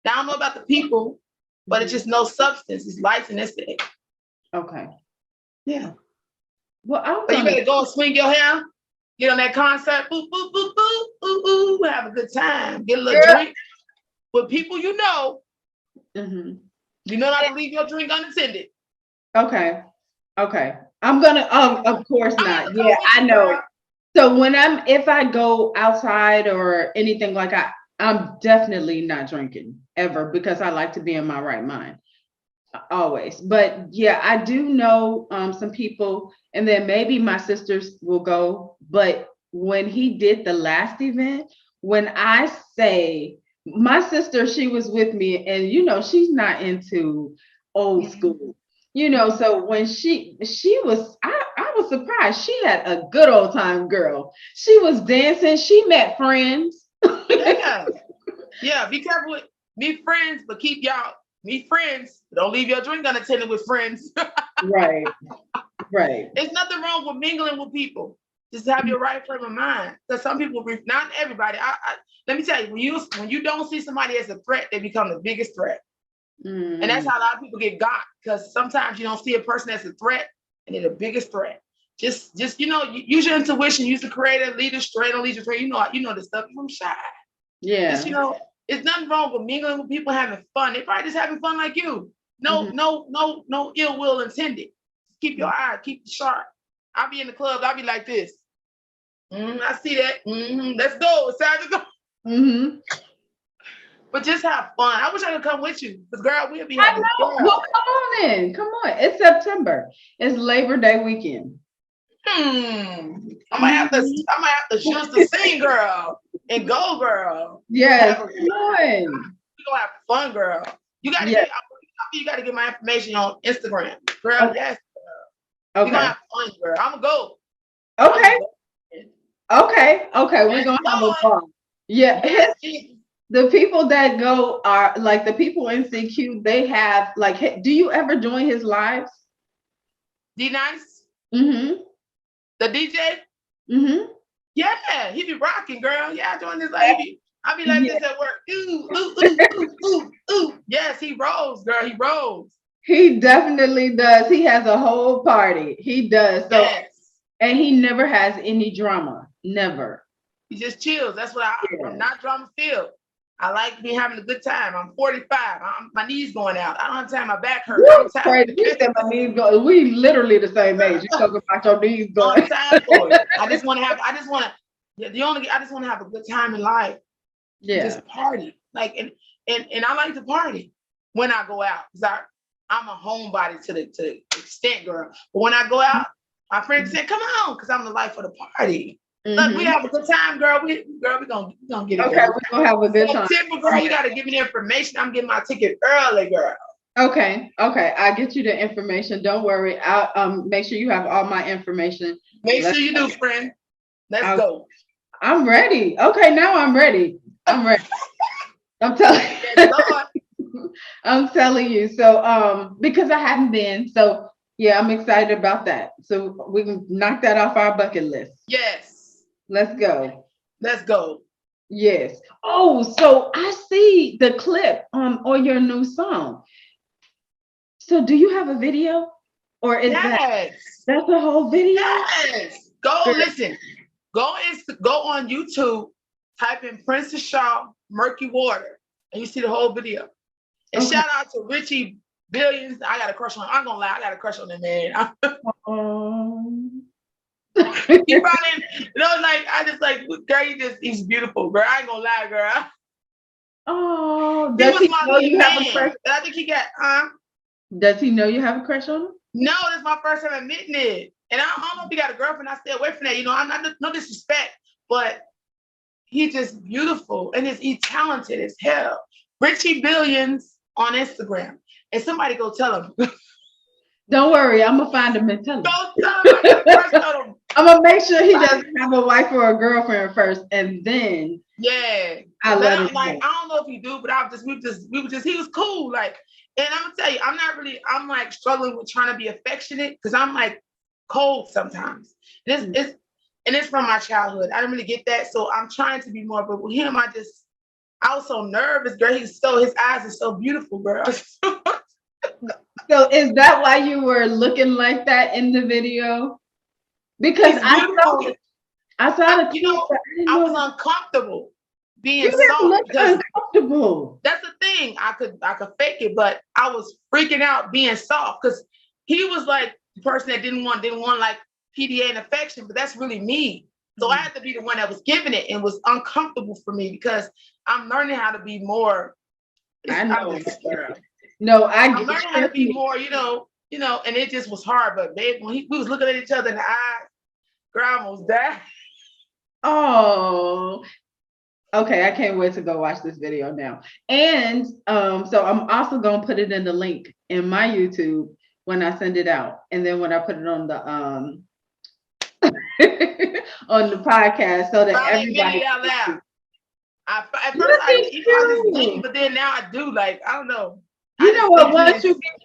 Now, I don't know about the people, but it's just no substance. It's lights and that's it. Okay. Yeah. Well, you better go and swing your hair, get on that concert, boo, boo, boo, boo, ooh, ooh, have a good time. Get a little drink with people you know. You know not to leave your drink unattended. Okay. I'm gonna, of course not. Yeah, I know. So if I go outside or anything like that, I'm definitely not drinking ever because I like to be in my right mind always. But yeah, I do know some people, and then maybe my sisters will go. But when he did the last event, when I say my sister, she was with me, and she's not into old school. So when she was, I was surprised. She had a good old time, girl. She was dancing. She met friends. Yeah. Be careful with meet friends, but meet friends. Don't leave your drink unattended with friends. Right. There's nothing wrong with mingling with people. Just have your right frame of mind. Because some people, not everybody. Let me tell you, when you don't see somebody as a threat, they become the biggest threat. And that's how a lot of people get got, because sometimes you don't see a person as a threat and they're the biggest threat. Just use your intuition, use the creative, lead straight, don't lead your straight. You know this stuff. I'm shy. Yeah. Just, it's nothing wrong with mingling with people, having fun. They're probably just having fun like you. No ill will intended. Keep your eye, keep it sharp. I'll be in the club, I'll be like this. I see that. Let's go. It's time to go. But just have fun. I wish I could come with you. Because, girl, we'll be having fun. Well, come on then. Come on. It's September. It's Labor Day weekend. I might have to choose to sing, girl. And go, girl. Yes. We're going to have fun, girl. You got to get my information on Instagram. Girl, yes, girl. We're going to have fun, girl. I'm going to go. Okay. We're going to have a fun. Yeah. The people that go are like the people in CQ. They have do you ever join his lives? D-Nice? The DJ? Yeah, he be rocking, girl. Yeah, I join his live. I be like this at work. Ooh, ooh, ooh, ooh, ooh, ooh. Yes, he rolls, girl. He rolls. He definitely does. He has a whole party. He does. So, and he never has any drama. Never. He just chills. That's what I'm not drama filled. I like me having a good time. I'm 45. My knees going out. I don't have time. My back hurts. You said my knees going. We literally the same age. You talking about your knees going. I'm time for it. I just want to have a good time in life. Yeah. Just party. And I like to party when I go out. Because I'm a homebody to the extent, girl. But when I go out, my friends say, come on, because I'm the life of the party. Look, we have a good time, girl. We're gonna get it. Okay, we're gonna have a good time. September, girl, you gotta give me the information. I'm getting my ticket early, girl. Okay. I'll get you the information. Don't worry. I'll make sure you have all my information. Make sure you do, friend. Let's go. I'm ready. Okay, now I'm ready. I'm telling you. I'm telling you. So because I haven't been, so yeah, I'm excited about that. So we can knock that off our bucket list. Yes. Let's go. Yes. Oh, so I see the clip on your new song. So do you have a video? Or is that's a whole video? Yes. Go listen. Go on YouTube, type in Princess Shaw Murky Water, and you see the whole video. And shout out to Richie Billions. I got a crush on him. I'm gonna lie, I got a crush on him, man. He probably, like I just like, girl, he's beautiful, girl. I ain't gonna lie, girl. Oh, He was my lead man. I think he got, Does he know you have a crush on him? No, this is my first time admitting it. And I don't know if he got a girlfriend. I stay away from that. I'm not, no disrespect, but he's just beautiful and he's talented as hell. Richie Billions on Instagram. And somebody go tell him. Don't worry, I'm gonna find him and tell him. Don't tell him I got a crush on him. I'm gonna make sure he doesn't have a wife or a girlfriend first, and then I let him. Like, I don't know if he do, but he was cool. Like, and I'm gonna tell you, I'm like struggling with trying to be affectionate because I'm like cold sometimes. And it's from my childhood. I didn't really get that, so I'm trying to be more. But with him, I was so nervous, girl. His eyes are so beautiful, girl. So is that why you were looking like that in the video? Because I saw the clip. I was uncomfortable being soft. You look uncomfortable. That's the thing. I could fake it, but I was freaking out being soft because he was like the person that didn't want like PDA and affection, but that's really me. So I had to be the one that was giving it, and was uncomfortable for me because I'm learning how to be more. I know. I'm learning how to be more, and it just was hard. But babe, when we was looking at each other in the eyes, girl, I almost died. Oh, okay. I can't wait to go watch this video now. And so I'm also gonna put it in the link in my YouTube when I send it out, and then when I put it on the on the podcast, so that everybody. At first I just didn't, but then now I do. Like, I don't know. You know what? Once you get,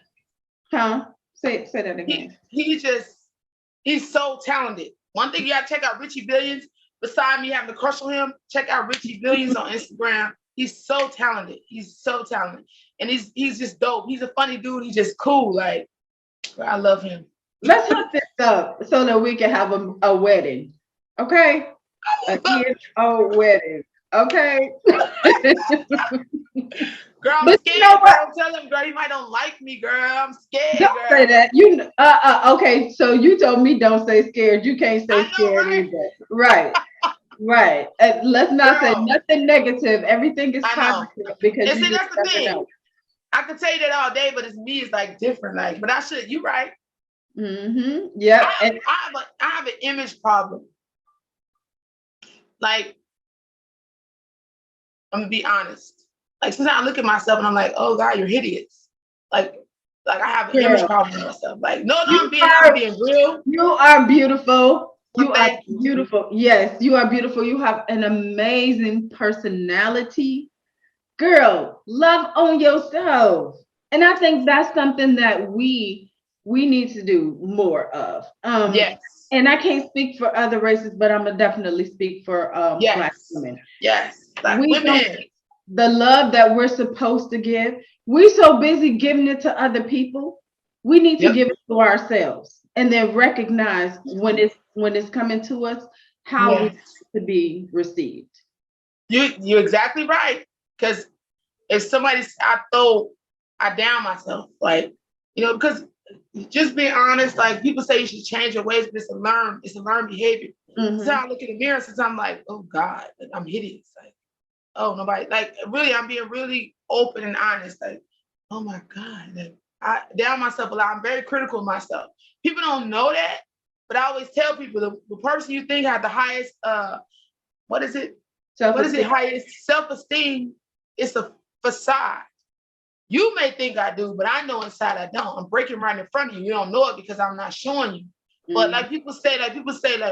say that again. He's so talented. One thing you gotta check out Richie Billions. Beside me having a crush on him, check out Richie Billions on Instagram. He's so talented. And he's just dope. He's a funny dude. He's just cool. Like, I love him. Let's hook this up so that we can have a wedding. Okay? A wedding. Okay. Girl, I'm scared. You know what? Girl, tell him, girl, you might don't like me, girl. I'm scared. Don't say that. Okay, so you told me don't say scared. You can't say scared either. Right. Right. Let's not say nothing negative. Everything is positive because that's the thing. Know. I could tell you that all day, but it's like different. Like, but I should. You right. Mm-hmm. Yeah. I have an image problem. Like, I'm gonna be honest. Like, sometimes I look at myself and I'm like, oh God, you're hideous. Like I have an image problem with myself. Like, no, I'm being real. You are beautiful. You are beautiful. Yes, you are beautiful. You have an amazing personality. Girl, love on yourself. And I think that's something that we need to do more of. Yes. And I can't speak for other races, but I'm gonna definitely speak for Black women. Yes, Black women. The love that we're supposed to give. We're so busy giving it to other people. We need to give it to ourselves, and then recognize when it's coming to us how we to be received. You're exactly right. Because if I down myself, like, because just being honest, like, people say you should change your ways, but it's a learned behavior. Mm-hmm. So I look in the mirror since I'm like, oh God, like, I'm hideous. Like, oh, nobody, like, really, I'm being really open and honest. Like, oh my God, like, I down myself a lot. I'm very critical of myself. People don't know that, but I always tell people the person you think had the highest, highest self-esteem, it's a facade. You may think I do, but I know inside I don't. I'm breaking right in front of you. You don't know it because I'm not showing you. Mm-hmm. But like people say,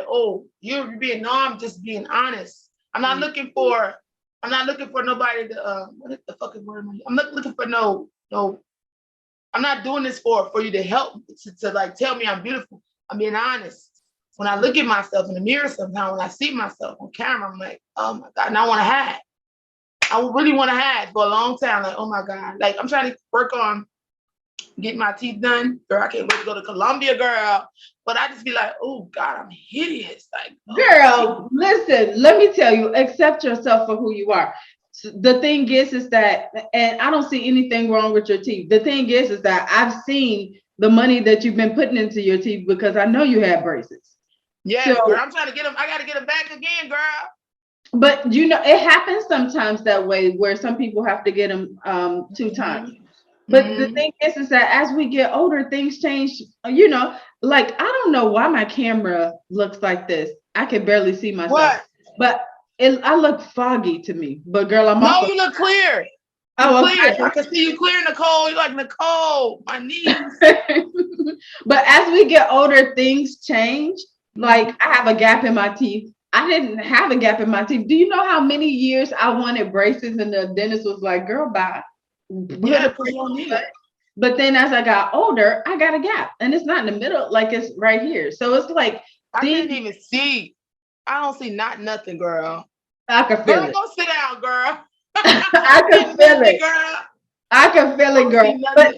oh, you're being, no, I'm just being honest. I'm not looking for nobody to, what is the fucking word? I'm not looking for no, I'm not doing this for you to help, to like tell me I'm beautiful. I'm being honest. When I look at myself in the mirror sometimes, when I see myself on camera, I'm like, oh my God, and I want to hide. I really want to hide for a long time. Like, oh my God. Like, I'm trying to work on getting my teeth done. Girl, I can't wait to go to Colombia, girl. But I just be like, oh God, I'm hideous. Like, girl, listen, let me tell you, accept yourself for who you are. So the thing is that, and I don't see anything wrong with your teeth. The thing is that I've seen the money that you've been putting into your teeth because I know you have braces. yes, So, girl, I'm trying to get them. I got to get them back again, girl. but you know, it happens sometimes that way where some people have to get them 2 times. But the thing is that as we get older, things change. You know, like I don't know why my camera looks like this. I can barely see myself. What? But I look foggy to me. But girl, I'm No, also you look clear. oh, Clear. okay. I can see you clear, Nicole. You're like Nicole, my niece. But as we get older, things change. Like I have a gap in my teeth. I didn't have a gap in my teeth. Do you know how many years I wanted braces and the dentist was like, girl, bye. Yeah, because you don't need it. But then as I got older, I got a gap. And it's not in the middle, like it's right here. So it's like I can't even see. I don't see nothing, girl. I can feel it. Go sit down, girl. I can feel it. Girl. I can feel it, girl. But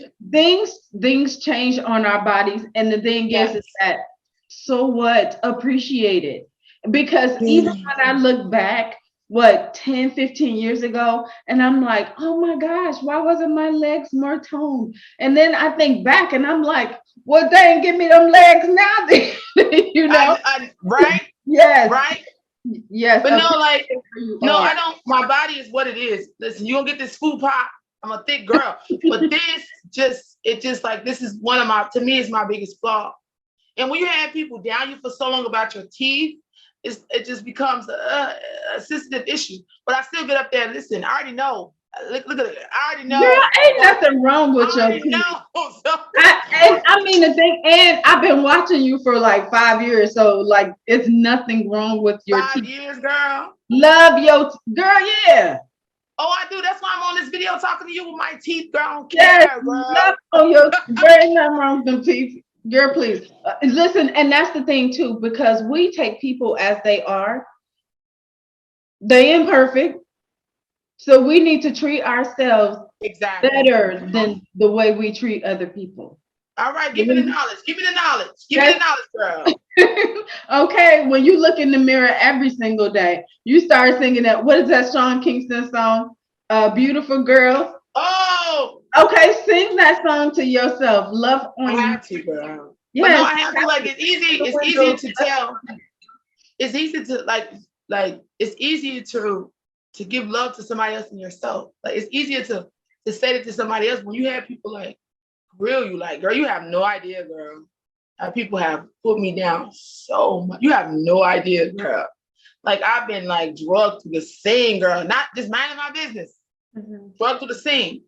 things change on our bodies. And the thing is that so what? Appreciate it. Because even when I look back, 10, 15 years ago, and I'm like, oh my gosh, why wasn't my legs more toned? And then I think back and I'm like, well, dang, give me them legs now. You know? Right? Yes. Right? Yes. But no, like, no, I don't. My body is what it is. Listen, you don't get this food pop. I'm a thick girl. But this is one of my, to me, it's my biggest flaw. And when you have people down you for so long about your teeth, it just becomes a sensitive issue. But I still get up there and listen. I already know. Look at it. I already know. Girl, ain't nothing wrong with your teeth. I mean the thing, and I've been watching you for like 5 years, so like it's nothing wrong with your 5 teeth. years, girl. Love your girl, yeah. Oh, I do. That's why I'm on this video talking to you with my teeth, girl. I don't care, girl. Love on your girl, ain't nothing wrong with them teeth. Girl, please listen, and that's the thing too, because we take people as they are. They imperfect. So we need to treat ourselves better than the way we treat other people. All right, give me the knowledge. Give me the knowledge. Give me the knowledge, girl. Okay, when you look in the mirror every single day, you start singing that. What is that Sean Kingston song? Beautiful Girl. Oh. Okay, sing that song to yourself. Love on you. I have to, girl. Yes, but no, I have to. Like it's easy. It's easier to tell. It's easy to like. It's easier to give love to somebody else than yourself. Like it's easier to say it to somebody else when you have people like grill you. Like, girl, you have no idea, girl. How people have put me down so much. You have no idea, girl. Like I've been like drugged to the scene, girl. Not just minding my business. Drugged to the scene.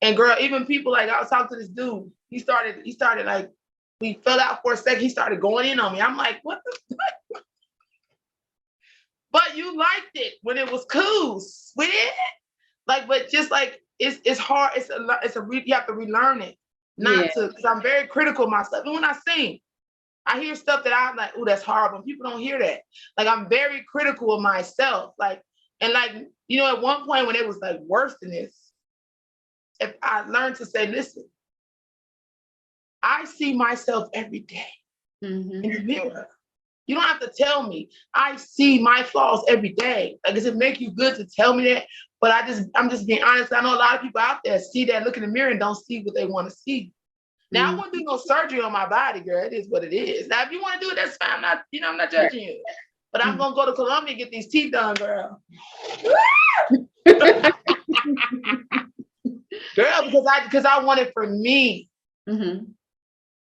And girl, even people like I was talking to this dude. He started like we fell out for a second. He started going in on me. I'm like, what the fuck? But you liked it when it was cool, sweet. Like, but just like it's hard. You have to relearn it. Because I'm very critical of myself. And when I sing, I hear stuff that I'm like, oh, that's horrible. People don't hear that. Like I'm very critical of myself. Like, and like, you know, at one point when it was like worse than this, if I learned to say, listen, I see myself every day in the mirror. You don't have to tell me. I see my flaws every day. Like, does it make you good to tell me that? But I'm just being honest. I know a lot of people out there see that, look in the mirror and don't see what they want to see. Now I won't do no surgery on my body, girl. It is what it is. Now, if you want to do it, that's fine. I'm not judging you. But I'm gonna go to Colombia and get these teeth done, girl. Girl, because I want it for me.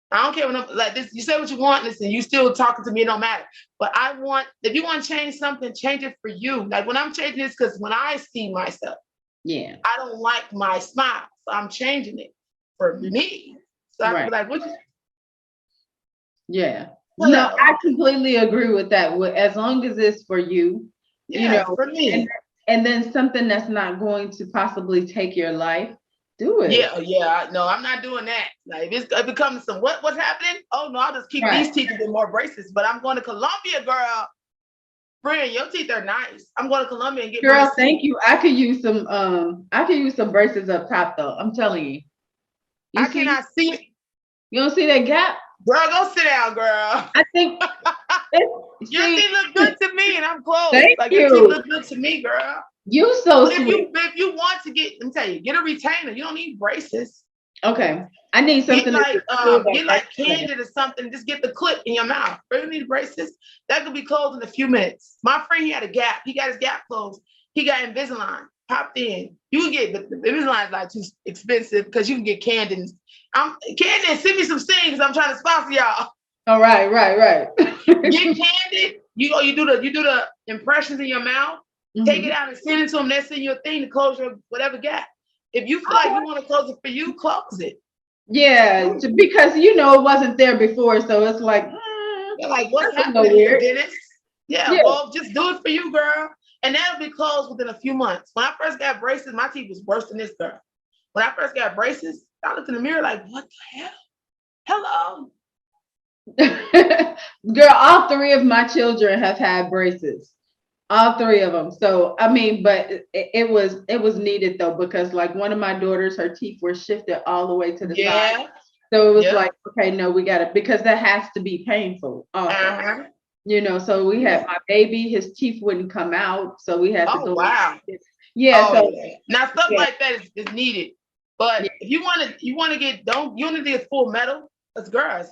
I don't care when I'm like this. You say what you want, listen, you still talking to me, it don't matter. But if you want to change something, change it for you. Like when I'm changing this, because when I see myself, I don't like my smile. So I'm changing it for me. So I can be like, what you? Yeah. No, I completely agree with that. As long as it's for you, you know, for me. And then something that's not going to possibly take your life. Do it. Yeah. No, I'm not doing that. Like if it becomes some what's happening? Oh no, I'll just keep these teeth and get more braces. But I'm going to Colombia, girl. Friend, your teeth are nice. I'm going to Colombia and get braces. Thank you. I could use some braces up top though. I'm telling you. I cannot see it. You don't see that gap? Girl, go sit down, girl. I think Your teeth look good to me, and I'm close. Thank like you. Your teeth look good to me, girl. You so But sweet. if you want to get, let me tell you, get a retainer. You don't need braces. Okay. I need something Get like Candid or something. Just get the clip in your mouth. You don't need braces. That could be closed in a few minutes. My friend, he had a gap. He got his gap closed. He got Invisalign. Popped in. You can get the Invisalign is like too expensive because you can get Candid. Candid, send me some things. I'm trying to sponsor y'all. Oh, right. Get Candid. You do the impressions in your mouth. Take it out and send it to them. They send you a thing to close your whatever gap. If you feel like you want to close it for you, close it. Yeah, because it wasn't there before, so it's like, you're like, what's happening here, Dennis? Yeah, yeah, well, just do it for you, girl. And that'll be closed within a few months. When I first got braces, my teeth was worse than this, girl. When I first got braces, I looked in the mirror like, what the hell? Hello. Girl, all 3 of my children have had braces. All 3 of them. So, I mean, but it was needed though, because like one of my daughters, her teeth were shifted all the way to the side. So it was like, okay, no, we got it, because that has to be painful. Also. So we had my baby, his teeth wouldn't come out. So we had to go. Wow. Yeah. Now stuff like that is needed. But if you want to you want to get full metal, that's girl.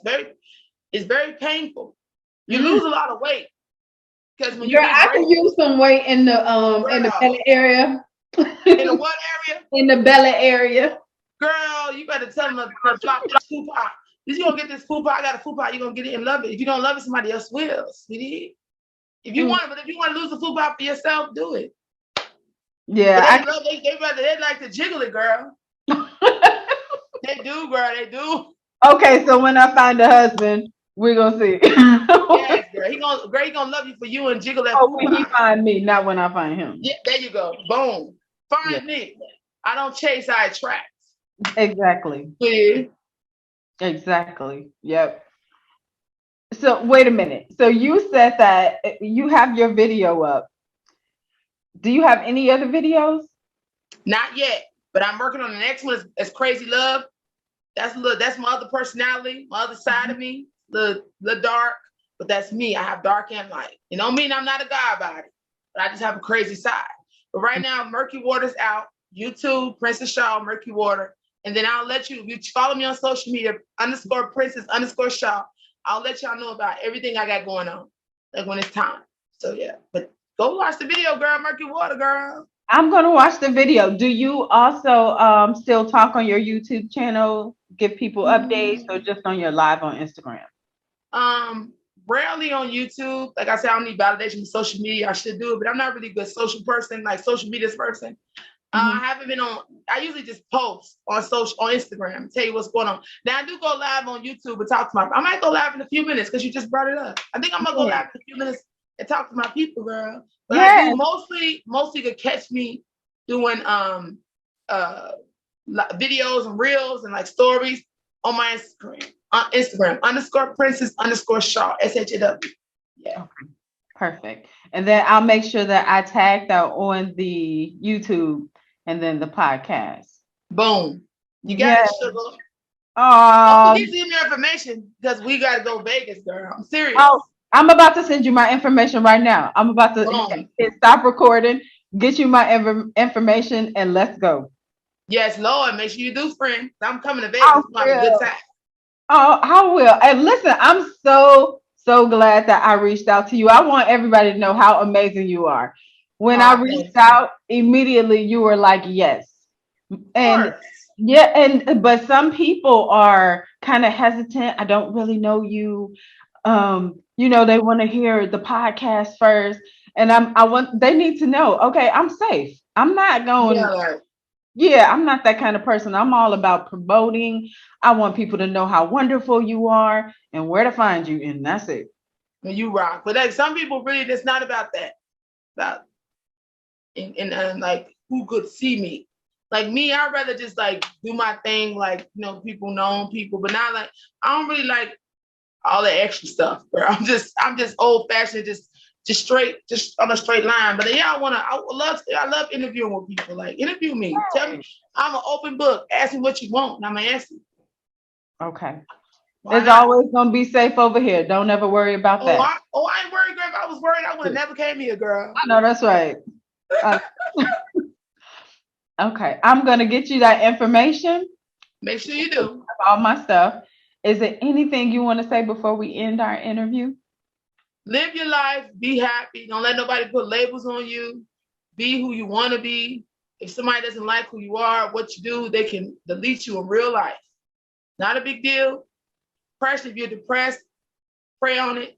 It's very painful. You lose a lot of weight. Because when I could use some weight in the belly area. In the what area? In the belly area. Girl, you better tell them to drop this food pot. If you're gonna get this food pot, I got a food pot, you're gonna get it and love it. If you don't love it, somebody else will, sweetie. If you want to lose the food pot for yourself, do it. Yeah. They like to jiggle it, girl. They do, girl, they do. Okay, so when I find a husband, we're gonna see. Yes, girl. He gonna love you for you and jiggle that. When he find me, not when I find him. Yeah, there you go. Boom. Find me. I don't chase, I attract. Exactly. Yeah. Exactly. Yep. So wait a minute. So you said that you have your video up. Do you have any other videos? Not yet, but I'm working on the next one. It's Crazy Love. That's my other personality, my other side of me. The dark, but that's me. I have dark and light. It don't mean I'm not a guy about it, but I just have a crazy side. But right now, Murky Water's out. YouTube, Princess Shaw, Murky Water. And then I'll let you, if you follow me on social media, _Princess_Shaw, I'll let y'all know about everything I got going on, like when it's time. So yeah, but go watch the video, girl, Murky Water, girl. I'm going to watch the video. Do you also still talk on your YouTube channel, give people updates, or just on your live on Instagram? Rarely on YouTube. Like I said, I don't need validation from social media. I should do it, but I'm not really a good social person, like social media person. I haven't been on. I usually just post on Instagram and tell you what's going on. Now I do go live on YouTube and talk to I might go live in a few minutes because you just brought it up. I think I'm gonna go live in a few minutes and talk to my people, girl. But I do mostly could catch me doing videos and reels and like stories on my Instagram. On Instagram _Princess_Shaw SHAW. Yeah. Okay. Perfect. And then I'll make sure that I tag that on the YouTube and then the podcast. Boom. You got it, sugar. Oh, don't forget to give me information because we gotta go Vegas, girl. I'm serious. Oh, I'm about to send you my information right now. I'm about to stop recording, get you my information, and let's go. Yes, Lord. Make sure you do, friend. I'm coming to Vegas. It's a good time. Oh, I will. And listen, I'm so glad that I reached out to you. I want everybody to know how amazing you are. When I reached out, immediately you were like, yes. And but some people are kind of hesitant. I don't really know you. They want to hear the podcast first. And they need to know, okay, I'm safe. I'm not going. I'm not that kind of person. I'm all about promoting. I want people to know how wonderful you are and where to find you. And that's it. You rock. But like some people really, it's not about that. And like who could see me. Like me, I'd rather just like do my thing, like, people known people, but not like, I don't really like all the extra stuff, bro. I'm just old fashioned, just straight, just on a straight line. But yeah, I love interviewing with people. Like interview me. Tell me, I'm an open book. Ask me what you want and I'm gonna answer. Okay. Why It's not? always gonna be safe over here. Don't ever worry about that. I ain't worried, girl. If I was worried, I would have never came here, girl. I know that's right. Uh, okay, I'm gonna get you that information. Make sure you do. All my stuff. Is there anything you want to say before we end our interview? Live your life. Be happy. Don't let nobody put labels on you. Be who you want to be. If somebody doesn't like who you are, what you do, they can delete you in real life. Not a big deal. Pressure, if you're depressed, pray on it.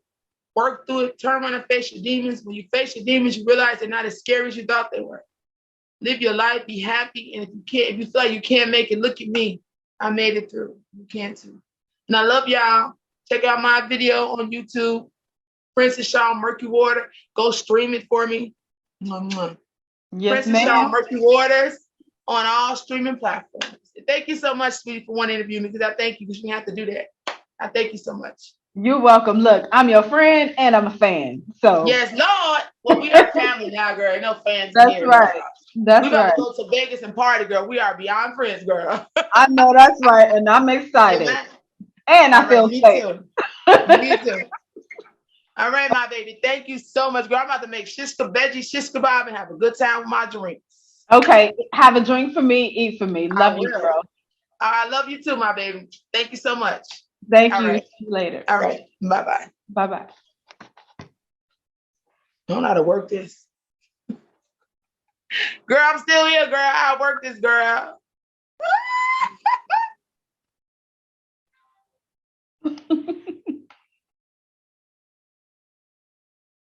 Work through it. Turn around and face your demons. When you face your demons, you realize they're not as scary as you thought they were. Live your life. Be happy. And if you feel like you can't make it, look at me. I made it through. You can too. And I love y'all. Check out my video on YouTube. Princess Shaw Murky Water. Go stream it for me. Yes, Princess Shaw ma'am. Murky Waters on all streaming platforms. Thank you so much, sweetie, for wanting to interview me, because I thank you because you have to do that. I thank you so much. You're welcome. Look, I'm your friend and I'm a fan. So yes, Lord. Well, we are family now, girl. Ain't no fans that's in here. right. That's we about right. to go to Vegas and party, girl. We are beyond friends, girl. I know that's right, and I'm excited. Amen. And I feel me safe. too. Me too. All right, my baby. Thank you so much, girl. I'm about to make shish veggie shish kebab and have a good time with my drinks. Okay, have a drink for me, eat for me. Love you, girl. I love you too, my baby. Thank you so much. Thank All you. right. See you later. All right. Bye-bye. Bye-bye. I don't know how to work this. Girl, I'm still here, girl. I work this, girl.